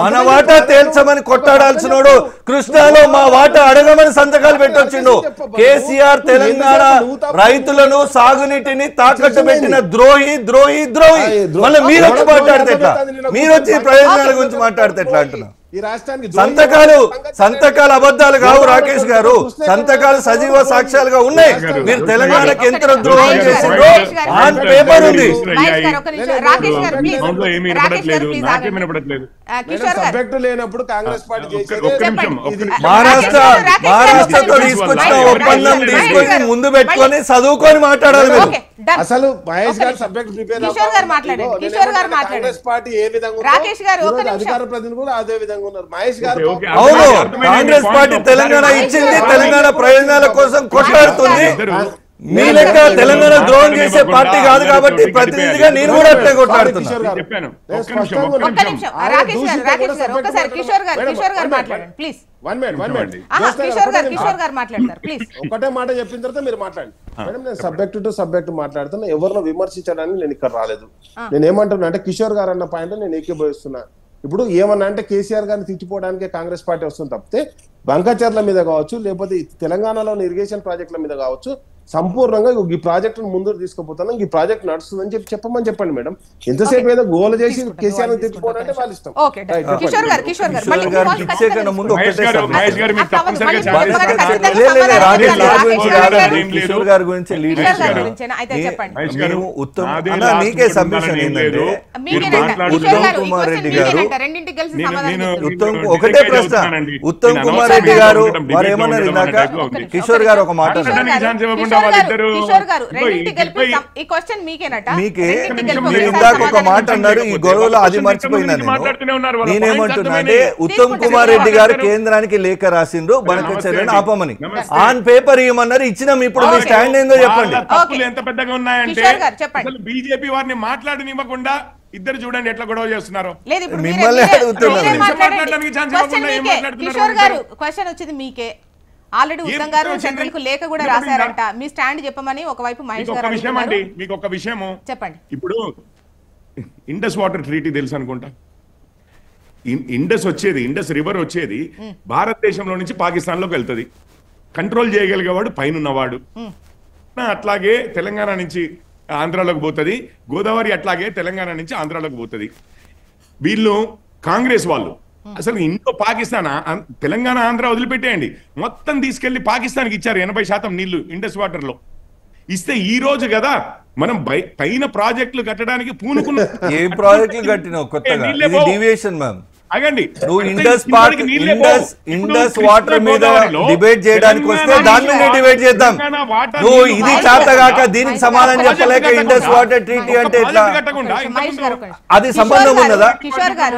మన వాటా తేల్చమని కొట్టాడాల్సినోడు కృష్ణాలో మా వాటా అడగమని సంతకాలు పెట్టొచ్చిండు. కేసీఆర్ తెలంగాణ రైతులను సాగునీటిని తాకట్టు పెట్టిన ద్రోహి. మళ్ళీ మీరు వచ్చి మాట్లాడితే ఎట్లా? మీరు వచ్చి ప్రయోజనాల గురించి మాట్లాడితే ఎట్లా అంటున్నా? సంతకాలు అబద్ధాలు కావు రాకేష్ గారు, సంతకాలు సజీవ సాక్ష్యాలుగా ఉన్నాయి. మీరు తెలంగాణకు ఎంత ద్రోహం చేసిండ్రో ఆన్ పేపర్ ఉంది. మహారాష్ట్రతో తీసుకొచ్చిన ఒప్పందం తీసుకొచ్చి ముందు పెట్టుకొని చదువుకొని మాట్లాడాలి మీరు. అసలు మహేష్ గారు సబ్జెక్ట్ ప్రిపేర్ కాంగ్రెస్ పార్టీ ఏ విధంగా అధికార ప్రతినిధులు అదే విధంగా ఉన్నారు. మహేష్ గారు అవును, కాంగ్రెస్ పార్టీ తెలంగాణ ఇచ్చింది, తెలంగాణ ప్రయోజనాల కోసం కొట్లాడుతుంది. మీ లెక్క తెలంగాణ ద్రోహం చేసే పార్టీ కాదు కాబట్టి ప్రతినిధిగా నేను కూడా అట్లే కొట్లాడుతున్నా. ఒకటే మాట చెప్పిన తర్వాత మీరు మాట్లాడండి మేడం. నేను సబ్జెక్ట్ టు సబ్జెక్ట్ మాట్లాడుతున్నా, ఎవరినో విమర్శించడానికి నేను ఇక్కడ రాలేదు. నేను ఏమంటున్నా అంటే కిషోర్ గారు అన్న పాయింట్ నేను ఏకీభవిస్తున్నా. ఇప్పుడు ఏమన్నా అంటే కేసీఆర్ గారిని తిట్టిపోవడానికే కాంగ్రెస్ పార్టీ వస్తుంది తప్పితే బంకచర్ల మీద కావచ్చు, లేకపోతే తెలంగాణలోని ఇరిగేషన్ ప్రాజెక్టుల మీద కావచ్చు, సంపూర్ణంగా ఈ ప్రాజెక్టును ముందుకు తీసుకుపోతాను, ఈ ప్రాజెక్ట్ నడుస్తుందని చెప్పమని చెప్పండి మేడం. ఎంతసేపు ఏదో గోల చేసి కేసీఆర్ తిట్టుకోవడానికి వాళ్ళ ఇష్టం. నీకే సబ్మిషన్ ఏంటంటే ఉత్తమ్ కుమార్ రెడ్డి గారు, ఒకటే ప్రశ్న, ఉత్తమ్ కుమార్ రెడ్డి గారు వారు ఏమన్నారు ఇందాక? కిషోర్ గారు ఒక మాట వాళ్ళిద్దరు కిషోర్ గారు రెండింటి కలిపి ఈ క్వశ్చన్ మీకేనట మీకే రెండింటి కలిపి మీరు ఒకసారి ఇందాక ఒక సమాధానం మాట అన్నారు ఈ గొడవలో అది మర్చిపోయినా నేనేమంటున్నా అంటే ఉత్తమ్ కుమార్ రెడ్డి గారు కేంద్రానికి లేఖ రాసిండ్రు బనకచెర్లను ఆపమని ఆన్ పేపర్ ఇవ్వమన్నారు ఇచ్చినాం ఇప్పుడు మీ స్టాండ్ ఏందో చెప్పండి తప్పులు ఎంత పెద్దగా ఉన్నాయంటే కిషోర్ గారు చెప్పండి. అసలు బీజేపీ వారిని మాట్లాడనివ్వకుండా ఇద్దరు చూడండి ఎట్లా గొడవ చేస్తున్నారు. లేదు ఇప్పుడు మిమ్మల్ని అడుగుతున్నారు. మాట్లాడడానికి ఛాన్స్ ఇవ్వకుండా ఏం మాట్లాడుతున్నారు? కిషోర్ గారు క్వశ్చన్ వచ్చింది మీకే. ఆల్రెడీ ఉత్తమ్ గారు సెంట్రల్ కు లేఖ కూడా రాశారంట. మీ స్టాండ్ చెప్పమని ఒకవైపు మహేష్ గారు విషయం అండి, మీకు ఒక విషయము చెప్పండి. ఇప్పుడు ఇండస్ వాటర్ ట్రీటీ తెలుసు అనుకుంటా. ఇండస్ రివర్ వచ్చేది భారతదేశంలో నుంచి పాకిస్తాన్ లోకి వెళ్తుంది. కంట్రోల్ చేయగలిగేవాడు పైన ఉన్నవాడు. అట్లాగే తెలంగాణ నుంచి ఆంధ్రాలోకి పోతుంది. గోదావరి అట్లాగే తెలంగాణ నుంచి ఆంధ్రాలోకి పోతుంది. వీళ్ళు కాంగ్రెస్ వాళ్ళు అసలు ఇంకో పాకిస్తాన్ తెలంగాణ ఆంధ్ర వదిలిపెట్టేయండి, మొత్తం తీసుకెళ్లి పాకిస్తాన్కి ఇచ్చారు 80% నీళ్లు ఇండస్ వాటర్ లో. ఇస్తే ఈ రోజు కదా మనం పైన ప్రాజెక్టులు కట్టడానికి పూనుకున్న ఏ ప్రాజెక్టులు కట్టినావు కొత్తగా? ఇది డీవియేషన్ మ్యామ్. అగండి నువ్వు ఇండస్ వాటర్ మీద డిబేట్ చేయడానికి వస్తే దాని మీద డిబేట్ చేద్దాం. నువ్వు ఇది చేతగాక దీనికి సమాధానం చెప్పలేక ఇండస్ వాటర్ ట్రీటీ అంటే ఎట్లా? అది సంబంధం ఉన్నదా?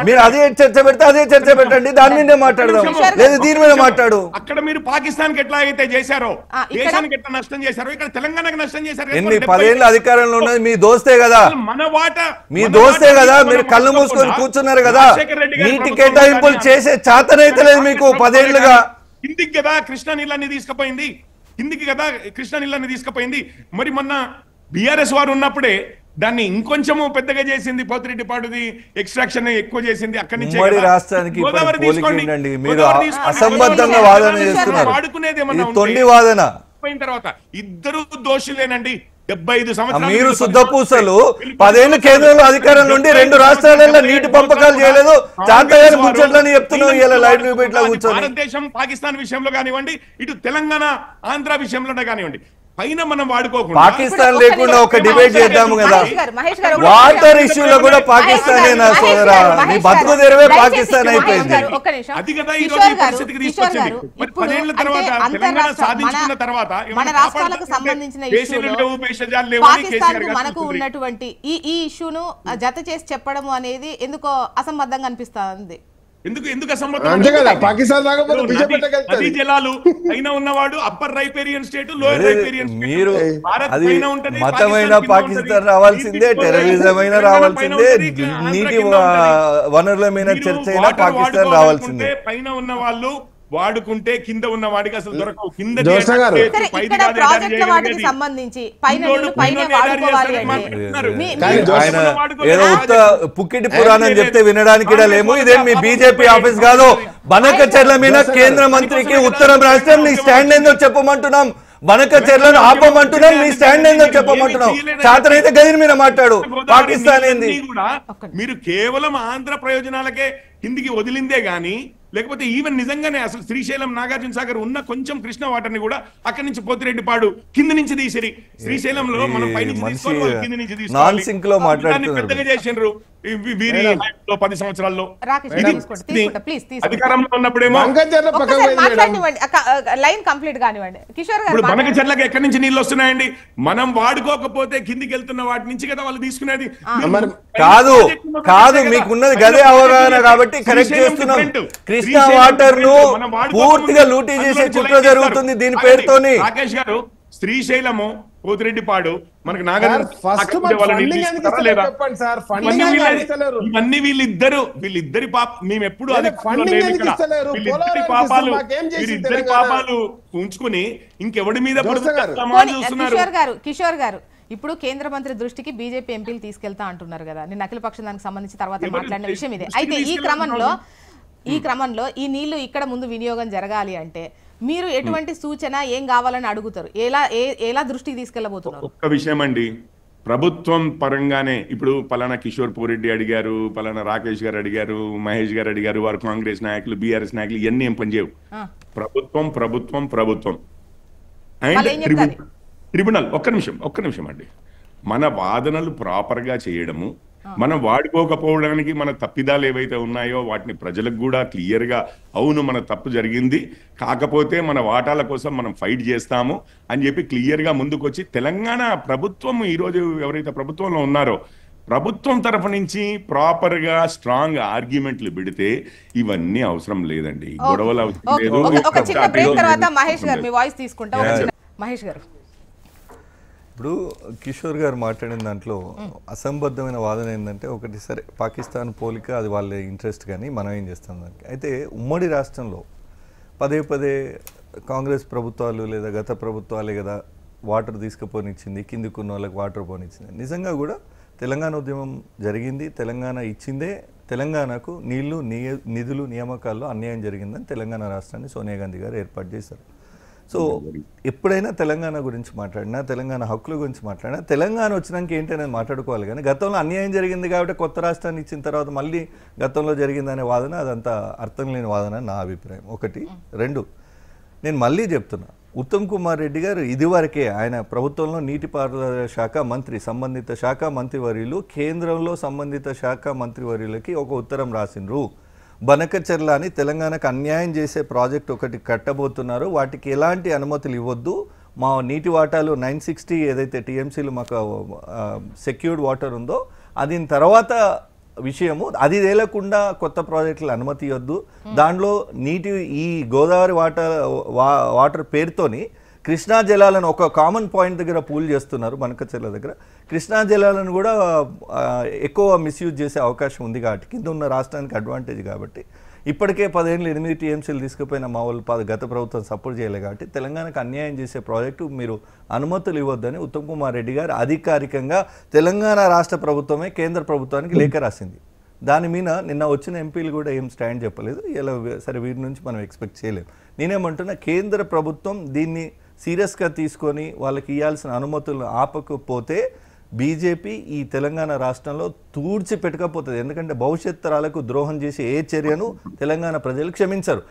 మీరు అదే చర్చ పెడితే అదే చర్చ పెట్టండి, దాని మీదే మాట్లాడదాం. లేదు దీని మీద మాట్లాడు. అక్కడ మీరు పాకిస్తాన్ కి ఎట్లా అయితే చేశారో, దేశానికి ఎట్లా నష్టం చేశారో, ఇక్కడ తెలంగాణకి నష్టం చేశారు. ఎన్ని 10 ఏళ్ళు అధికారంలో ఉన్నది మీ దోస్తే కదా, మన వాటా మీ దోస్తే కదా. మీరు కళ్ళు మూసుకొని కూర్చున్నారు కదా. నీటి కేటాయింపులు చేసే చేతనైతే లేదు మీకు 10 ఏళ్లుగా. కిందికి కదా కృష్ణా నీళ్ళని తీసుకుపోయింది, కిందికి కదా కృష్ణా నీళ్ళని తీసుకుపోయింది. మరి మొన్న బిఆర్ఎస్ వారు ఉన్నప్పుడే దాన్ని ఇంకొంచెము పెద్దగా చేసింది. పోతిరెడ్డి పాడుది ఎక్స్ట్రాక్షన్ ఎక్కువ చేసింది. అక్కడి నుంచి ఉమ్మడి రాష్ట్రానికి పోలికండి. మీరు అసంబద్ధంగా వాదన చేస్తున్నారు. ఇది తొండి వాదన. అయిన తర్వాత ఇద్దరు దోషులేనండి. 75 సంవత్సరాలు మీరు శుద్ధపూసలు 10 ఏళ్ళు కేంద్రంలో అధికారం నుండి 2 రాష్ట్రాలలో నీటి పంపకాలు చేయలేదు. చాతగాని ముచ్చట్లని చెప్తున్నావు ఇలా లైట్ ఇట్లా కూర్చొని. భారతదేశం పాకిస్తాన్ విషయంలో కానివ్వండి, ఇటు తెలంగాణ ఆంధ్ర విషయంలోనే కానివ్వండి, పైన మనం వాడుకోకుండా పాకిస్తాన్ లేకుండా ఒక డిబేట్ చేద్దాము కదా. వాటర్ ఇష్యూలో కూడా పాకిస్తానేనా సోదరా? మీ బతుకు తెరవే పాకిస్తాన్ అయిపోయింది. అది కదా ఈ రోజు ఈ పరిస్థితికి తీసుకొచ్చింది. మరి 10 ఏళ్ల తర్వాత తెలంగాణ సాధించుకున్న తర్వాత మన రాష్ట్రాలకు సంబంధించిన పాకిస్తాన్ మనకు ఉన్నటువంటి ఈ ఇష్యూను జత చేసి చెప్పడము అనేది ఎందుకో అసంబద్ధంగా అనిపిస్తుంది. ఎందుకు పాకిస్తాన్ జలాలు అయినా ఉన్నవాడు upper riparian state, lower riparian state. మీరు అది మతమైన పాకిస్తాన్ రావాల్సిందే, టెర్రరిజం అయినా రావాల్సిందే, నీటి వనరుల మీద చర్చ అయినా పాకిస్తాన్ రావాల్సిందే. పైన ఉన్న వాళ్ళు వాడుకుంటే కింద ఉన్న వాడికి అసలు దొరకవు. కింద సంబంధించి ఆయన ఏదో పుక్కిటి పురాణం చెప్తే వినడానికి లేము. ఇదేం మీ బీజేపీ ఆఫీస్ కాదు. బనకచెర్ల మీద కేంద్ర మంత్రికి ఉత్తరం రాష్ట్రం నీ స్టాండ్ ఏందో చెప్పమంటున్నాం. బనకచెర్లను ఆపమంటున్నాం, మీ స్టాండ్ ఏందో చెప్పమంటున్నాం. చాతనైతే గదిని మీద మాట్లాడు. పాకిస్తాన్ ఏంది? మీరు కేవలం ఆంధ్ర ప్రయోజనాలకే కిందికి వదిలిందే గాని, లేకపోతే ఈవెన్ నిజంగానే అసలు శ్రీశైలం నాగార్జున సాగర్ ఉన్న కొంచెం కృష్ణ వాటర్ ని కూడా అక్కడి నుంచి పోతిరెడ్డి పాడు కింద నుంచి తీసిరి. శ్రీశైలంలో మనం పై నుంచి తీసుకోవాలి, కింద నుంచి తీసుకోవాలి. పెద్దగా చేసిండ్రు 10 సంవత్సరాల్లో. అధికారంలో ఉన్నప్పుడేమో లైన్ కంప్లీట్ కానివ్వండి. కిషోర్ గారు, ఇప్పుడు బనకచెర్లకు ఎక్కడి నుంచి నీళ్ళు వస్తున్నాయండి? మనం వాడుకోకపోతే కిందికి వెళ్తున్న వాటి నుంచి కదా వాళ్ళు తీసుకునేది. కాదు కాదు, మీకున్నది గదే అవగాహన కాబట్టి కరెక్ట్ చేస్తున్నాం. కృష్ణా వాటర్ ను పూర్తిగా లూటీ చేసే కుట్ర జరుగుతుంది దీని పేరుతోని. రాకేష్ గారు, శ్రీశైలము, పోతిరెడ్డి పాడు, మనకు ఇవన్నీ వీళ్ళిద్దరి మేము ఎప్పుడు వీళ్ళిద్దరి పాపాలు ఉంచుకుని ఇంకెవడి మీద చూస్తున్నారు. కిషోర్ గారు, ఇప్పుడు కేంద్ర మంత్రి దృష్టికి బీజేపీ ఎంపీలు తీసుకెళ్తా అంటున్నారు కదా. నేను అఖిల పక్షం దానికి సంబంధించి తర్వాత మాట్లాడిన విషయం ఇదే. అయితే ఈ క్రమంలో ఈ నీళ్లు ఇక్కడ ముందు వినియోగం జరగాలి అంటే మీరు ఎటువంటి సూచన ఏం కావాలని అడుగుతారు? ఎలా దృష్టికి తీసుకెళ్లబోతున్నారు? ఒక్క విషయం అండి, ప్రభుత్వం పరంగానే ఇప్పుడు పలానా కిషోర్ పోరెడ్డి అడిగారు, పలానా రాకేష్ గారు అడిగారు, మహేష్ గారు అడిగారు, వారు కాంగ్రెస్ నాయకులు, బీఆర్ఎస్ నాయకులు, ఇవన్నీ ఏం పనిచేయవు. ప్రభుత్వం అండ్ ట్రిబ్యునల్. ఒక్క నిమిషం అండి, మన వాదనలు ప్రాపర్గా చేయడము, మనం వాడుకోకపోవడానికి మన తప్పిదాలు ఏవైతే ఉన్నాయో వాటిని ప్రజలకు కూడా క్లియర్గా అవును మన తప్పు జరిగింది, కాకపోతే మన వాటాల కోసం మనం ఫైట్ చేస్తాము అని చెప్పి క్లియర్గా ముందుకొచ్చి తెలంగాణ ప్రభుత్వం ఈరోజు ఎవరైతే ప్రభుత్వంలో ఉన్నారో ప్రభుత్వం తరఫు నుంచి ప్రాపర్గా స్ట్రాంగ్ ఆర్గ్యుమెంట్లు పెడితే ఇవన్నీ అవసరం లేదండి, గొడవలు అవసరం లేదు. ఒక చిన్న బ్రేక్ తర్వాత మహేష్ గారు మీ వాయిస్ తీసుకుంటాం. మహేష్ గారు, ఇప్పుడు కిషోర్ గారు మాట్లాడిన దాంట్లో అసంబద్ధమైన వాదన ఏంటంటే, ఒకటి సరే పాకిస్తాన్ పోలిక అది వాళ్ళ ఇంట్రెస్ట్, కానీ మనం ఏం చేస్తాం దానికి. అయితే ఉమ్మడి రాష్ట్రంలో పదే పదే కాంగ్రెస్ ప్రభుత్వాలు లేదా గత ప్రభుత్వాలే కదా వాటర్ తీసుకుపోనిచ్చింది, కిందికున్న వాళ్ళకి వాటర్ పోనిచ్చింది. నిజంగా కూడా తెలంగాణ ఉద్యమం జరిగింది, తెలంగాణ ఇచ్చిందే, తెలంగాణకు నీళ్లు నిధులు నియామకాల్లో అన్యాయం జరిగిందని తెలంగాణ రాష్ట్రాన్ని సోనియా గాంధీ గారు ఏర్పాటు చేశారు. సో ఎప్పుడైనా తెలంగాణ గురించి మాట్లాడినా, తెలంగాణ హక్కుల గురించి మాట్లాడినా, తెలంగాణ వచ్చినాక ఏంటనేది మాట్లాడుకోవాలి. కానీ గతంలో అన్యాయం జరిగింది కాబట్టి కొత్త రాష్ట్రాన్ని ఇచ్చిన తర్వాత మళ్ళీ గతంలో జరిగిందనే వాదన అదంతా అర్థం లేని వాదన నా అభిప్రాయం. ఒకటి. రెండు, నేను మళ్ళీ చెప్తున్నా, ఉత్తమ్ కుమార్ రెడ్డి గారు ఇదివరకే ఆయన ప్రభుత్వంలో నీటిపారుదల శాఖ మంత్రి, సంబంధిత శాఖ మంత్రివర్యులు కేంద్రంలో సంబంధిత శాఖ మంత్రివర్యులకి ఒక ఉత్తరం రాసిండ్రు. బనకచెర్ల అని తెలంగాణకు అన్యాయం చేసే ప్రాజెక్ట్ ఒకటి కట్టబోతున్నారు, వాటికి ఎలాంటి అనుమతులు ఇవ్వద్దు, మా నీటి వాటాలు 960 ఏదైతే టీఎంసీలు మాకు సెక్యూర్డ్ వాటర్ ఉందో అది తర్వాత విషయము, అది తేలకుండా కొత్త ప్రాజెక్టులు అనుమతి ఇవ్వద్దు. దాంట్లో నీటి ఈ గోదావరి వాటర్ పేరుతోని కృష్ణా జలాలను ఒక కామన్ పాయింట్ దగ్గర పూల్ చేస్తున్నారు, బనకచెర్ల దగ్గర. కృష్ణా జలాలను కూడా ఎక్కువ మిస్యూజ్ చేసే అవకాశం ఉంది కాబట్టి కింద ఉన్న రాష్ట్రానికి అడ్వాంటేజ్ కాబట్టి ఇప్పటికే 10 ఏళ్ళు 8 టీఎంసీలు తీసుకుపోయిన మా వాళ్ళు గత ప్రభుత్వం సపోర్ట్ చేయలేదు కాబట్టి తెలంగాణకు అన్యాయం చేసే ప్రాజెక్టు మీరు అనుమతులు ఇవ్వద్దని ఉత్తమ్ కుమార్ రెడ్డి గారు అధికారికంగా తెలంగాణ రాష్ట్ర ప్రభుత్వమే కేంద్ర ప్రభుత్వానికి లేఖ రాసింది. దాని మీద నిన్న వచ్చిన ఎంపీలు కూడా ఏం స్టాండ్ చెప్పలేదు. ఇలా సరే వీరి నుంచి మనం ఎక్స్పెక్ట్ చేయలేము. నేనేమంటున్నా, కేంద్ర ప్రభుత్వం దీన్ని సీరియస్గా తీసుకొని వాళ్ళకి ఇవ్వాల్సిన అనుమతులను ఆపకపోతే బీజేపీ ఈ తెలంగాణ రాష్ట్రంలో తూడ్చి పెట్టకపోతుంది. ఎందుకంటే భవిష్యత్ తరాలకు ద్రోహం చేసే ఏ చర్యను తెలంగాణ ప్రజలు క్షమించరు.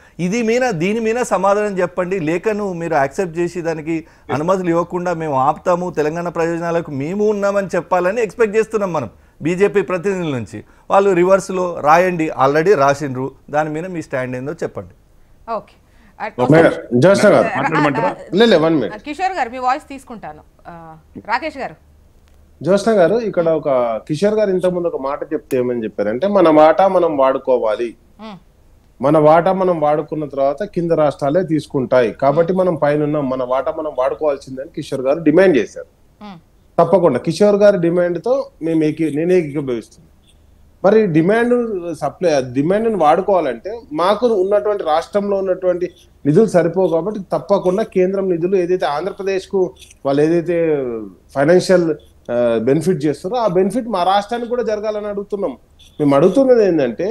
దీని మీద సమాధానం చెప్పండి. లేఖను మీరు యాక్సెప్ట్ చేసి దానికి అనుమతులు ఇవ్వకుండా మేము ఆపుతాము, తెలంగాణ ప్రయోజనాలకు మేము ఉన్నామని చెప్పాలని ఎక్స్పెక్ట్ చేస్తున్నాం మనం బీజేపీ ప్రతినిధుల నుంచి. వాళ్ళు రివర్స్లో రాయండి, ఆల్రెడీ రాసిండ్రు, దాని మీద మీ స్టాండ్ ఏందో చెప్పండి. ఓకే కిషోర్ గారు మీ వాయిస్ తీసుకుంటాను. రాకేష్ గారు. జ్యోత్స్న గారు, ఇక్కడ ఒక కిషోర్ గారు ఇంతకుముందు ఒక మాట చెప్తే ఏమని చెప్పారంటే, మన వాటా మనం వాడుకోవాలి, మన వాటా మనం వాడుకున్న తర్వాత కింద రాష్ట్రాలే తీసుకుంటాయి కాబట్టి మనం పైన ఉన్నాం, మన వాటా మనం వాడుకోవాల్సిందని కిషోర్ గారు డిమాండ్ చేశారు. తప్పకుండా కిషోర్ గారి డిమాండ్ తో నేను ఏకీభవిస్తున్నాను. మరి డిమాండ్ని వాడుకోవాలంటే మాకు ఉన్నటువంటి రాష్ట్రంలో ఉన్నటువంటి నిధులు సరిపోవు కాబట్టి తప్పకుండా కేంద్రం నిధులు ఏదైతే ఆంధ్రప్రదేశ్ కు వాళ్ళు ఏదైతే ఫైనాన్షియల్ బెనిఫిట్ చేస్తారో ఆ బెనిఫిట్ మా రాష్ట్రానికి కూడా జరగాలని అడుగుతున్నాం. మేము అడుగుతున్నది ఏంటంటే,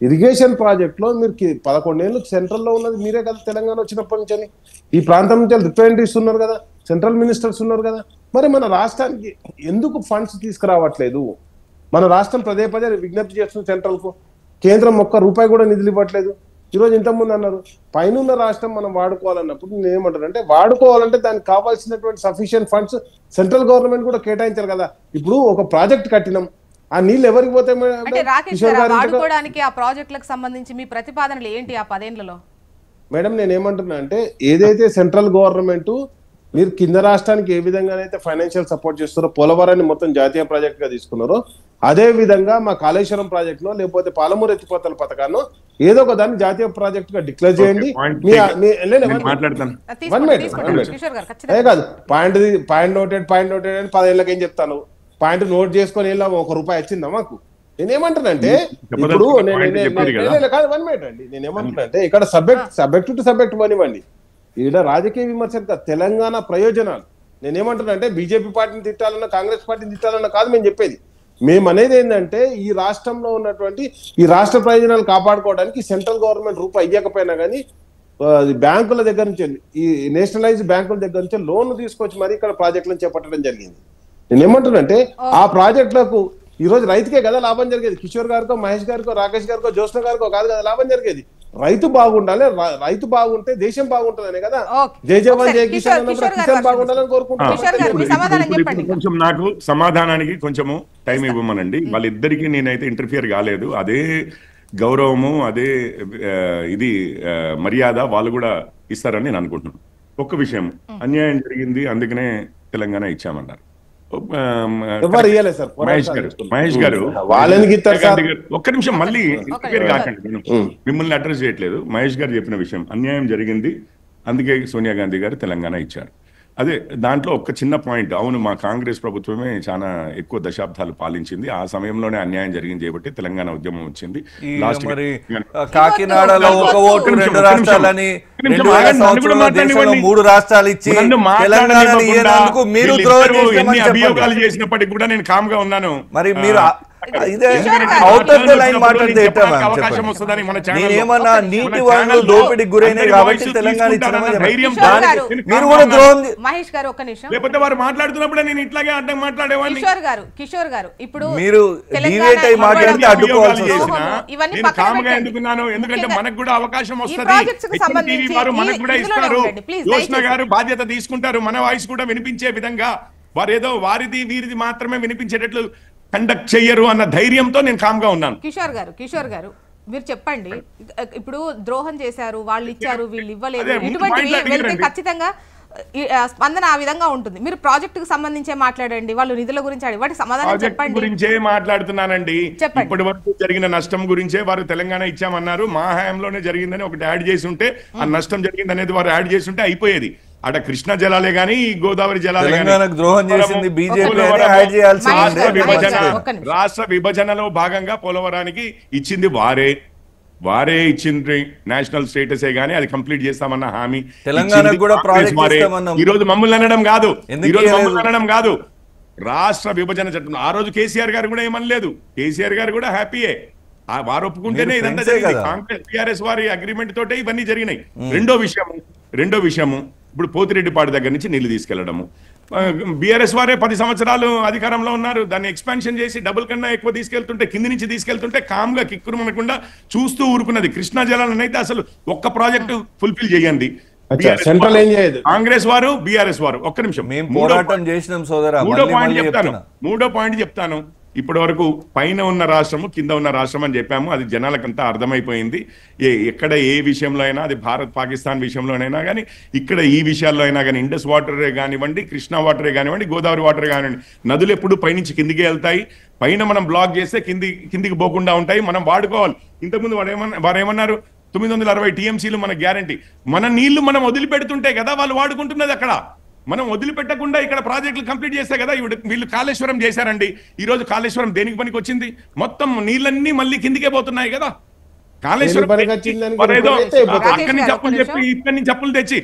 ఇరిగేషన్ ప్రాజెక్ట్ లో మీరు 11 ఏళ్ళు సెంట్రల్లో ఉన్నది మీరే కదా, తెలంగాణ వచ్చినప్పటి నుంచి ఈ ప్రాంతం నుంచి రిప్రజెంటేటివ్స్ ఉన్నారు కదా, సెంట్రల్ మినిస్టర్స్ ఉన్నారు కదా. మరి మన రాష్ట్రానికి ఎందుకు ఫండ్స్ తీసుకురావట్లేదు? మన రాష్ట్రం పదే విజ్ఞప్తి చేస్తుంది సెంట్రల్ కు, కేంద్రం ఒక్క రూపాయి కూడా నిధులు ఇవ్వట్లేదు. ఈరోజు ఇంతకుముందు అన్నారు పైన రాష్ట్రం మనం వాడుకోవాలన్నప్పుడు నేను ఏమంటానంటే, వాడుకోవాలంటే దానికి కావాల్సినటువంటి సఫిషియెంట్ ఫండ్స్ సెంట్రల్ గవర్నమెంట్ కూడా కేటాయించారు కదా. ఇప్పుడు ఒక ప్రాజెక్ట్ కట్టినాం, ఆ నీళ్ళు ఎవరికి పోతాయి? వాడుకోవడానికి ఆ ప్రాజెక్టులకు సంబంధించి మీ ప్రతిపాదనలు ఏంటి ఆ 10 ఏళ్లలో? మేడం నేను ఏమంటున్నా అంటే, ఏదైతే సెంట్రల్ గవర్నమెంట్ మీరు కింద రాష్ట్రానికి ఏ విధంగానైతే ఫైనాన్షియల్ సపోర్ట్ చేస్తారో, పోలవరాన్ని మొత్తం జాతీయ ప్రాజెక్ట్ గా తీసుకున్నారో అదే విధంగా మా కాళేశ్వరం ప్రాజెక్ట్ లో లేకపోతే పాలమూరు ఎత్తిపోతల పథకాన్ని ఏదో ఒక దాన్ని జాతీయ ప్రాజెక్ట్ గా డిక్లేర్ చేయండి. కాదు పాయింట్ నోటెడ్ అని 10 ఏళ్ళకి ఏం చెప్తాను, పాయింట్ నోట్ చేసుకొని వెళ్ళాం, ₹1 వచ్చిందా మాకు? నేనేమంటానంటే, ఇప్పుడు కాదు 1 మినిట్ అండి, నేనేమంటున్నానంటే ఇక్కడ సబ్జెక్ట్ టు సబ్జెక్ట్ పోనివ్వండి, ఈడ రాజకీయ విమర్శలు తెలంగాణ ప్రయోజనాలు. నేనేమంటున్నానంటే బీజేపీ పార్టీని తిట్టాలన్నా కాంగ్రెస్ పార్టీని తిట్టాలన్నా కాదు మేము చెప్పేది. మేము అనేది ఏంటంటే, ఈ రాష్ట్రంలో ఉన్నటువంటి ఈ రాష్ట్ర ప్రయోజనాలు కాపాడుకోవడానికి సెంట్రల్ గవర్నమెంట్ రూపాయి ఇవ్వకపోయినా కానీ బ్యాంకుల దగ్గర నుంచి, ఈ నేషనలైజ్ బ్యాంకుల దగ్గర నుంచి లోన్ తీసుకొచ్చి మరి ఇక్కడ ప్రాజెక్టులను చేపట్టడం జరిగింది. నేనేమంటున్నానంటే, ఆ ప్రాజెక్టులకు ఈ రోజు రైతుకే కదా లాభం జరిగేది. కిషోర్ గారికో, మహేష్ గారికో, రాకేష్ గారికో, జ్యోత్స్న గారికో కాదు కదా లాభం జరిగేది. రైతు బాగుండాలి, రైతు బాగుంటే దేశం బాగుంటదనే కదా. ఓకే. జై జవాన్ ఒకసారి జై కిసాన్ అన్నప్పుడు కిషోర్ గారు కిసాన్ బాగుండాలని కిషోర్ గారు మీ సమాధానం చెప్పండి. కొంచెం నాకు సమాధానానికి కొంచెము టైం ఇవ్వమనండి. వాళ్ళిద్దరికి నేనైతే ఇంటర్ఫియర్ కాలేదు. అదే గౌరవము, అదే ఇది మర్యాద వాళ్ళు కూడా ఇస్తారని నేను అనుకుంటున్నాను. ఒక్క విషయం, అన్యాయం జరిగింది అందుకనే తెలంగాణ ఇచ్చామన్నారు మహేష్ గారు. ఒక్క నిమిషం, మళ్ళీ కాకండి, మిమ్మల్ని అడ్రస్ చేయట్లేదు. మహేష్ గారు చెప్పిన విషయం అన్యాయం జరిగింది, అందుకే సోనియా గాంధీ గారు తెలంగాణ ఇచ్చారు. అదే దాంట్లో ఒక చిన్న పాయింట్, అవును మా కాంగ్రెస్ ప్రభుత్వమే చాలా ఎక్కువ దశాబ్దాలు పాలించింది, ఆ సమయంలోనే అన్యాయం జరిగింది కాబట్టి తెలంగాణ ఉద్యమం వచ్చింది. కాకినాడలో ఒక ఓటు 2 రాష్ట్రాలని 3 రాష్ట్రాలు ఇచ్చి మీరు అభియోగాలు చేసినప్పటికీ కూడా నేను కామ్ గా ఉన్నాను. మరి మీరు అవకాశం వస్తుందని నేనేమన్నా నీటి వనరులు దోపిడీకి గురైనాయి కాబట్టి తెలంగాణ మీరు కూడా ద్రోహం. మహేష్ గారు ఒక్క నిమిషం, లేకపోతే వారు మాట్లాడుతున్నప్పుడే నేను ఇట్లాగే అడ్డం మాట్లాడేవాడిని. కిషోర్ గారు ఇప్పుడు మీరు డివేట్ అయి మాట్లాడితే అడ్డుకోవాల్సి నేను కామ్గా ఎందుకున్నాను, ఎందుకంటే మనకు కూడా అవకాశం వస్తుంది, వారు మనకు కూడా ఇస్తారు, యోచన గారు బాధ్యత తీసుకుంటారు, మన వాయిస్ కూడా వినిపించే విధంగా. వారు ఏదో వారిది వీరిది మాత్రమే వినిపించేటట్లు కండక్ట్ చెయ్యరు అన్న ధైర్యంతో నేను కామ్గా ఉన్నాను. కిషోర్ గారు మీరు చెప్పండి, ఇప్పుడు ద్రోహం చేశారు, వాళ్ళు ఇచ్చారు, వీళ్ళు ఇవ్వలేదు, ఇటువంటి ఖచ్చితంగా స్పందన ఆ విధంగా ఉంటుంది. మీరు ప్రాజెక్టుకు సంబంధించే మాట్లాడండి, వాళ్ళు నిధుల గురించి అడిగి వాటి సమాధానం చెప్పండి. గురించే మాట్లాడుతున్నానండి. ఇప్పటి వరకు జరిగిన నష్టం గురించే వారు తెలంగాణ ఇచ్చామన్నారు, మా హయాంలోనే జరిగిందని ఒకటి యాడ్ చేసి ఉంటే, ఆ నష్టం జరిగింది అనేది వారు యాడ్ చేసి ఉంటే అయిపోయేది. అక్కడ కృష్ణా జలాలే గానీ గోదావరి జలాలే రాష్ట్ర విభజనలో భాగంగా పోలవరానికి ఇచ్చింది వారే ఇచ్చింది నేషనల్ స్టేటసే గానీ అది కంప్లీట్ చేస్తామన్న హామీ తెలంగాణకు కూడా ఈ రోజు మమ్మల్ని అనడం కాదు, రాష్ట్ర విభజన చట్టం ఆ రోజు కేసీఆర్ గారు కూడా ఏమనలేదు, కేసీఆర్ గారు కూడా హ్యాపీయే, వారు ఒప్పుకుంటేనే ఇదంతా జరిగింది. కాంగ్రెస్ టీఆర్ఎస్ వారి అగ్రిమెంట్ తోటే ఇవన్నీ జరిగినాయి. రెండో విషయము ఇప్పుడు పోతిరెడ్డిపాడు దగ్గర నుంచి నీళ్లు తీసుకెళ్లడము, బీఆర్ఎస్ వారే 10 సంవత్సరాలు అధికారంలో ఉన్నారు, దాన్ని ఎక్స్పాన్షన్ చేసి డబుల్ కన్నా ఎక్కువ కింది నుంచి తీసుకెళ్తుంటే కామ్గా కిక్కురుమనకుండా చూస్తూ ఊరుకున్నది. కృష్ణా జలాలను అయితే అసలు ఒక్క ప్రాజెక్టు ఫుల్ఫిల్ చేయండి. కాంగ్రెస్ వారు బీఆర్ఎస్ వారు. ఒక్క నిమిషం, మూడో పాయింట్ చెప్తాను. ఇప్పటి వరకు పైన ఉన్న రాష్ట్రము కింద ఉన్న రాష్ట్రం అని చెప్పాము, అది జనాలకంతా అర్థమైపోయింది. ఎక్కడ ఏ విషయంలో అయినా, అది భారత్ పాకిస్తాన్ విషయంలోనైనా కానీ, ఇక్కడ ఈ విషయాల్లో అయినా కానీ, ఇండస్ వాటరే కానివ్వండి, కృష్ణా వాటరే కానివ్వండి, గోదావరి వాటరే కానివ్వండి, నదులు ఎప్పుడు పైనుంచి కిందికి వెళ్తాయి, పైన మనం బ్లాక్ చేస్తే కిందికి పోకుండా ఉంటాయి, మనం వాడుకోవాలి. ఇంతకుముందు వారు ఏమన్నారు, 960 టీఎంసీలు మన గ్యారంటీ. మన నీళ్లు మనం వదిలిపెడుతుంటే కదా వాళ్ళు వాడుకుంటున్నది. అక్కడ మనం వదిలిపెట్టకుండా ఇక్కడ ప్రాజెక్టులు కంప్లీట్ చేస్తే కదా. వీళ్ళు కాళేశ్వరం చేశారండి, ఈ రోజు కాళేశ్వరం దేనికి పనికి వచ్చింది? మొత్తం నీళ్ళన్నీ మళ్ళీ కిందికే పోతున్నాయి కదా. కాళేశ్వరం అక్కడి నుంచి అప్పులు చెప్పి ఇక్కడి నుంచి అప్పులు తెచ్చి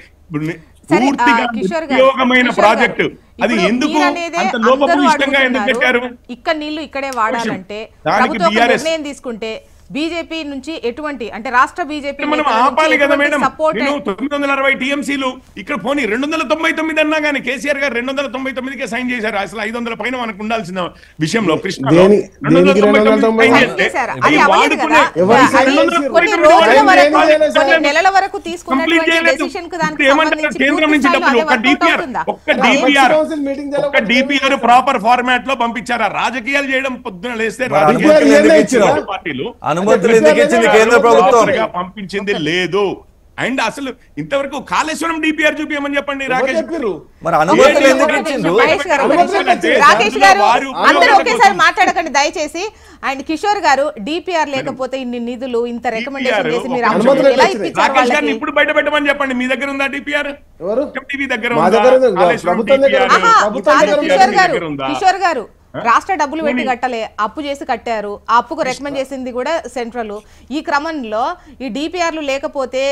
పూర్తిగా ఉపయోగమైన ప్రాజెక్టు, అది ఎందుకు అంత లోపభూయిష్టంగా ఎందుకు పెట్టారు? ఇక్కడ నీళ్లు ఇక్కడే వాడాలంటే ప్రభుత్వం నిర్ణయం తీసుకుంటే బీజేపీ నుంచి ఎటువంటి అంటే రాష్ట్ర బీజేపీ మనం ఆపాలి కదా మేడం. నేను 960 టీఎంసీలు ఇక్కడ పోనీ 299 అన్నా కానీ కేసీఆర్ గారు 299కే సైన్ చేశారు. అసలు 500 పైన మనకు ఉండాల్సిన విషయంలో కృష్ణలో నెలల వరకు కేంద్రం నుంచి డబ్బులు ఒక్క డిపిఆర్ ప్రాపర్ ఫార్మాట్ లో పంపించారా? రాజకీయాలు చేయడం పొద్దున లేస్తే పార్టీలు కేంద్ర ప్రభుత్వం పంపించింది లేదు. అండ్ అసలు ఇంతవరకు కాళేశ్వరం డిపిఆర్ చూపించమని చెప్పండి రాకేష్ గారు. రాకేష్ గారు అందరూ ఒకేసారి మాట్లాడకండి దయచేసి. అండ్ కిషోర్ గారు డిపిఆర్ లేకపోతే ఇన్ని నిధులు ఇంత రికమెండేషన్ చేసి మీరు రాకేష్ గారిని ఇప్పుడు బయట పెట్టమని చెప్పండి. మీ దగ్గర ఉందా డిపిఆర్? టీవీ దగ్గర కిషోర్ గారు రాష్ట్ర డబ్బులు పెట్టి కట్టలే, అప్పు చేసి కట్టారు. ఆ అప్పుకు రికమెండ్ చేసింది కూడా సెంట్రల్. ఈ క్రమంలో ఈ డిపిఆర్లు లేకపోతే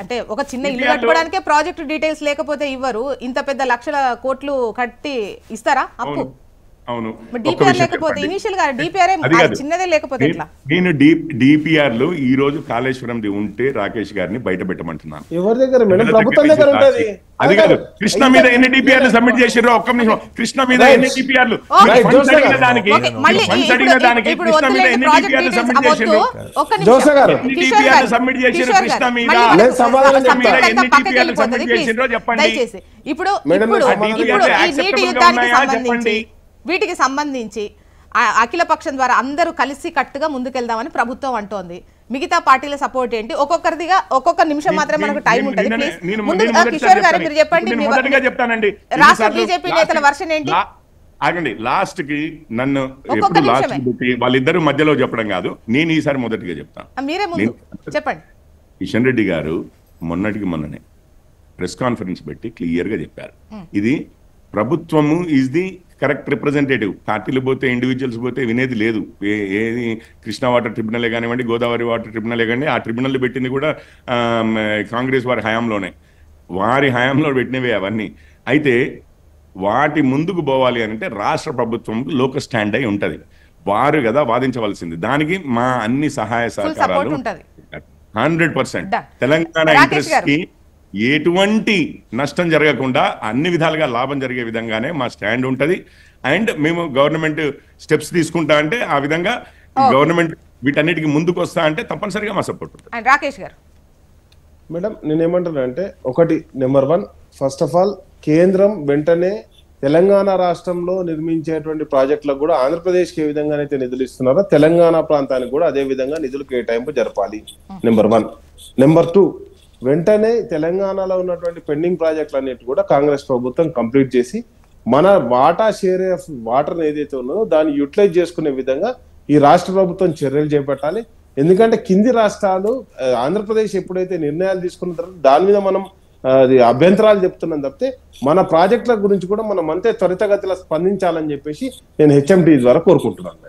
అంటే ఒక చిన్న ఇల్లు కట్టుకోవడానికే ప్రాజెక్టు డీటెయిల్స్ లేకపోతే ఇవ్వరు. ఇంత పెద్ద లక్షల కోట్లు కట్టి ఇస్తారా అప్పు? అవును డిపిఆర్ లేకపోతే ఇనిషియల్ గా డిపిఆర్ చిన్నదే లేకపోతే ఎట్లా? నేను డిపిఆర్ లో ఈ రోజు కాళేశ్వరంది ఉంటే రాకేష్ గారిని బయట పెట్టమంటున్నాను. ఎవరి దగ్గర మేడం? ప్రభుత్వం దగ్గర ఉంటది. అది కాదు, కృష్ణ మీద ఎన్ని డిపిఆర్లు సబ్మిట్ చేసారో ఒక్క నిమిషం. కృష్ణ మీద ఎన్ని డిపిఆర్లు ఫండ్స్ అడిగిన దానికి కృష్ణ మీద ఎన్ని డిపిఆర్లు సబ్మిట్ చేసారు? డిపిఆర్లు సబ్మిట్ చేసారు కృష్ణ మీద ఎన్ని డిపిఆర్లు సబ్మిట్ చేసారో చెప్పండి. ఇప్పుడు నీటి యుద్ధానికి సంబంధించి వీటికి సంబంధించి అఖిల పక్షం ద్వారా అందరూ కలిసి కట్టుగా ముందుకెళ్దామని ప్రభుత్వం అంటోంది. మిగతా పార్టీల సపోర్ట్ ఏంటి? ఒక్కొక్కరిదిగా ఒక్కొక్క నిమిషం మాత్రమే మనకు టైం ఉంటుంది. ముందుగా కిషోర్ గారు మీరు చెప్పండి, రాష్ట్ర బీజేపీ నేతల వర్షన్ ఏంటి? ఆగండి, లాస్ట్ కి నన్ను ఎప్పుడు లాస్ట్ కి వాళ్ళిద్దరు మధ్యలో చెప్పడం కాదు, నేను ఈసారి మొదటిగా చెప్తాను. మీరే ముందు చెప్పండి. కిషన్ రెడ్డి గారు మొన్ననే ప్రెస్ కాన్ఫరెన్స్ పెట్టి క్లియర్ గా చెప్పారు, ఇది ప్రభుత్వము ఈజ్ ది కరెక్ట్ రిప్రజెంటేటివ్. పార్టీలు పోతే ఇండివిజువల్స్ పోతే వినేది లేదు. ఏది కృష్ణా వాటర్ ట్రిబ్యునలే కానివ్వండి, గోదావరి వాటర్ ట్రిబ్యునలే కానివ్వండి, ఆ ట్రిబ్యునల్ పెట్టింది కూడా కాంగ్రెస్ వారి హయాంలోనే, వారి హయాంలో పెట్టినవే అవన్నీ. అయితే వాటి ముందుకు పోవాలి అంటే రాష్ట్ర ప్రభుత్వం లోక స్టాండ్ అయి ఉంటది, వారు కదా వాదించవలసింది. దానికి మా అన్ని సహాయ సహకారాలు 100%. తెలంగాణ ఇంట్రెస్ట్ కి ఎటువంటి నష్టం జరగకుండా అన్ని విధాలుగా లాభం జరిగే విధంగానే మా స్టాండ్ ఉంటది. అండ్ మేము గవర్నమెంట్ స్టెప్స్ తీసుకుంటా అంటే ఆ విధంగా గవర్నమెంట్ వీటన్నిటికి ముందుకు వస్తా అంటే తప్పనిసరిగా మా సపోర్ట్ ఉంటుంది. రాకేష్ గారు మేడం, నేనేమంటున్నా అంటే ఒకటి, నెంబర్ 1, ఫస్ట్ ఆఫ్ ఆల్ కేంద్రం వెంటనే తెలంగాణ రాష్ట్రంలో నిర్మించేటువంటి ప్రాజెక్టులకు కూడా ఆంధ్రప్రదేశ్కి ఏ విధంగా అయితే నిధులు ఇస్తున్నారో తెలంగాణ ప్రాంతానికి కూడా అదే విధంగా నిధులు కేటాయింపు జరపాలి, నెంబర్ 1. నెంబర్ 2, వెంటనే తెలంగాణలో ఉన్నటువంటి పెండింగ్ ప్రాజెక్టులు అన్నిటి కూడా కాంగ్రెస్ ప్రభుత్వం కంప్లీట్ చేసి మన వాటా షేర్ ఆఫ్ వాటర్ ఏదైతే ఉన్నదో దాన్ని యూటిలైజ్ చేసుకునే విధంగా ఈ రాష్ట్ర ప్రభుత్వం చర్యలు చేపట్టాలి. ఎందుకంటే కింది రాష్ట్రాలు ఆంధ్రప్రదేశ్ ఎప్పుడైతే నిర్ణయాలు తీసుకున్న తర్వాత దాని మీద మనం అది అభ్యంతరాలు చెప్తున్నాం తప్పితే మన ప్రాజెక్టుల గురించి కూడా మనం అంతే త్వరితగతిలో స్పందించాలని చెప్పేసి నేను హెచ్ఎంటీ ద్వారా కోరుకుంటున్నాను.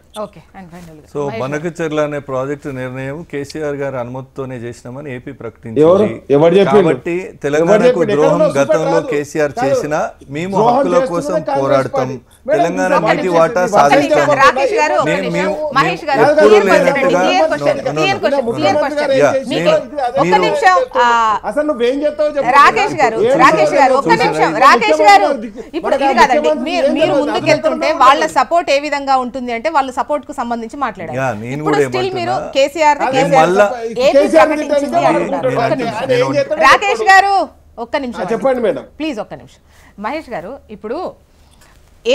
సో బనకచెర్ల అనే ప్రాజెక్టు నిర్ణయం కేసీఆర్ గారి అనుమతితోనే చేసినామని ఏపీ ప్రకటించింది. కాబట్టి తెలంగాణకు ద్రోహం గతంలో కేసీఆర్ చేసిన మేము హక్కుల కోసం పోరాడతాం, తెలంగాణ నీటి వాటా సాధిస్తాం. అసలు నువ్వేం చెప్తావు రాకేష్ గారు ఒక్క నిమిషం. రాకేష్ గారు ఇప్పుడు ఇది కాదండి, మీరు ముందుకెళ్తుంటే వాళ్ళ సపోర్ట్ ఏ విధంగా ఉంటుంది అంటే వాళ్ళ సపోర్ట్ కు సంబంధించి మాట్లాడారు. ఇప్పుడు స్టిల్ మీరు కేసీఆర్ రాకేష్ గారు ఒక్క నిమిషం చెప్పండి మేడం, ప్లీజ్ ఒక్క నిమిషం. మహేష్ గారు, ఇప్పుడు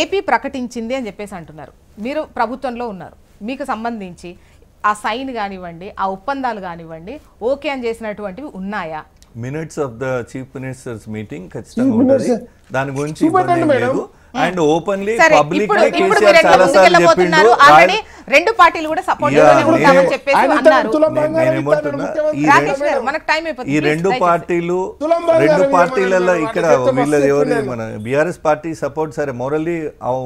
ఏపీ ప్రకటించింది అని చెప్పేసి అంటున్నారు, మీరు ప్రభుత్వంలో ఉన్నారు, మీకు సంబంధించి ఆ సైన్ కానివ్వండి, ఆ ఒప్పందాలు కానివ్వండి ఓకే అని చేసినటువంటివి ఉన్నాయా? Minutes of the chief ministers meeting ఖచ్చితంగా ఉంటుంది, దాని గురించి అండ్ ఓపెన్లీ పబ్లిక్లీ కేసీఆర్ చాలా సార్లు చెప్పిండు. ఆల్రెడీ రెండు పార్టీలు కూడా సపోర్ట్ ఉంటామని చెప్పేసి అన్నారు. ఈ రెండు పార్టీలలో ఇక్కడ వీళ్ళది ఎవరు మన బీఆర్ఎస్ పార్టీ సపోర్ట్ సరే మోరల్లీ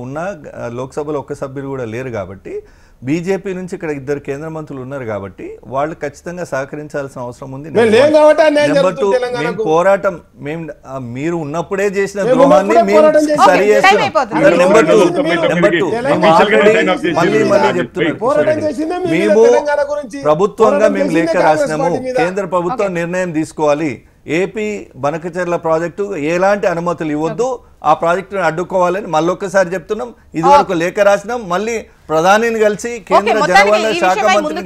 ఉన్న లోక్సభలో ఒక్క సభ్యులు కూడా లేరు కాబట్టి బీజేపీ నుంచి ఇక్కడ 2 కేంద్ర మంత్రులు ఉన్నారు కాబట్టి వాళ్ళు ఖచ్చితంగా సహకరించాల్సిన అవసరం ఉంది. నెంబర్ 2, మేము పోరాటం మీరు ఉన్నప్పుడే చేసిన ద్రోహాన్ని మేము సరి చేస్తున్నాం. నెంబర్ 2 మళ్ళీ చెప్తున్నాం, మేము ప్రభుత్వంగా మేము లేఖ రాసినాము, కేంద్ర ప్రభుత్వం నిర్ణయం తీసుకోవాలి, ఏపీ బనకచెర్ల ప్రాజెక్టు ఎలాంటి అనుమతులు ఇవ్వద్దు, ఆ ప్రాజెక్టును అడ్డుకోవాలని మళ్ళొక్కసారి చెప్తున్నాం. ఇదివరకు లేఖ రాసినాం, మళ్ళీ ప్రధానిని కలిసి కేంద్ర జలవనరుల శాఖ మంత్రిని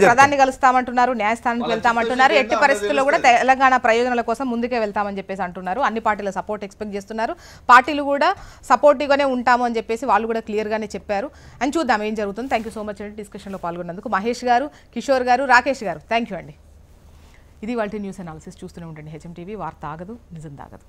ప్రధాని కలుస్తామంటున్నారు, న్యాయస్థానానికి వెళ్తామంటున్నారు, ఎట్టి పరిస్థితుల్లో కూడా తెలంగాణ ప్రయోజనాల కోసం ముందుకే వెళ్తామని చెప్పేసి అంటున్నారు. అన్ని పార్టీల సపోర్ట్ ఎక్స్పెక్ట్ చేస్తున్నారు, పార్టీలు కూడా సపోర్టివ్ గానే ఉంటాము అని చెప్పేసి వాళ్ళు కూడా క్లియర్ గానే చెప్పారు. అని చూద్దాం ఏం జరుగుతుంది. థ్యాంక్ యూ సో మచ్ అండి డిస్కషన్ లో పాల్గొన్నందుకు. మహేష్ గారు, కిషోర్ గారు, రాకేష్ గారు, థ్యాంక్ యూ అండి. ఇది వాళ్ళ న్యూస్ అనాలిసిస్. చూస్తూనే ఉండండి హెచ్ఎం టీవీ, వార్త ఆగదు, నిజం దాగదు.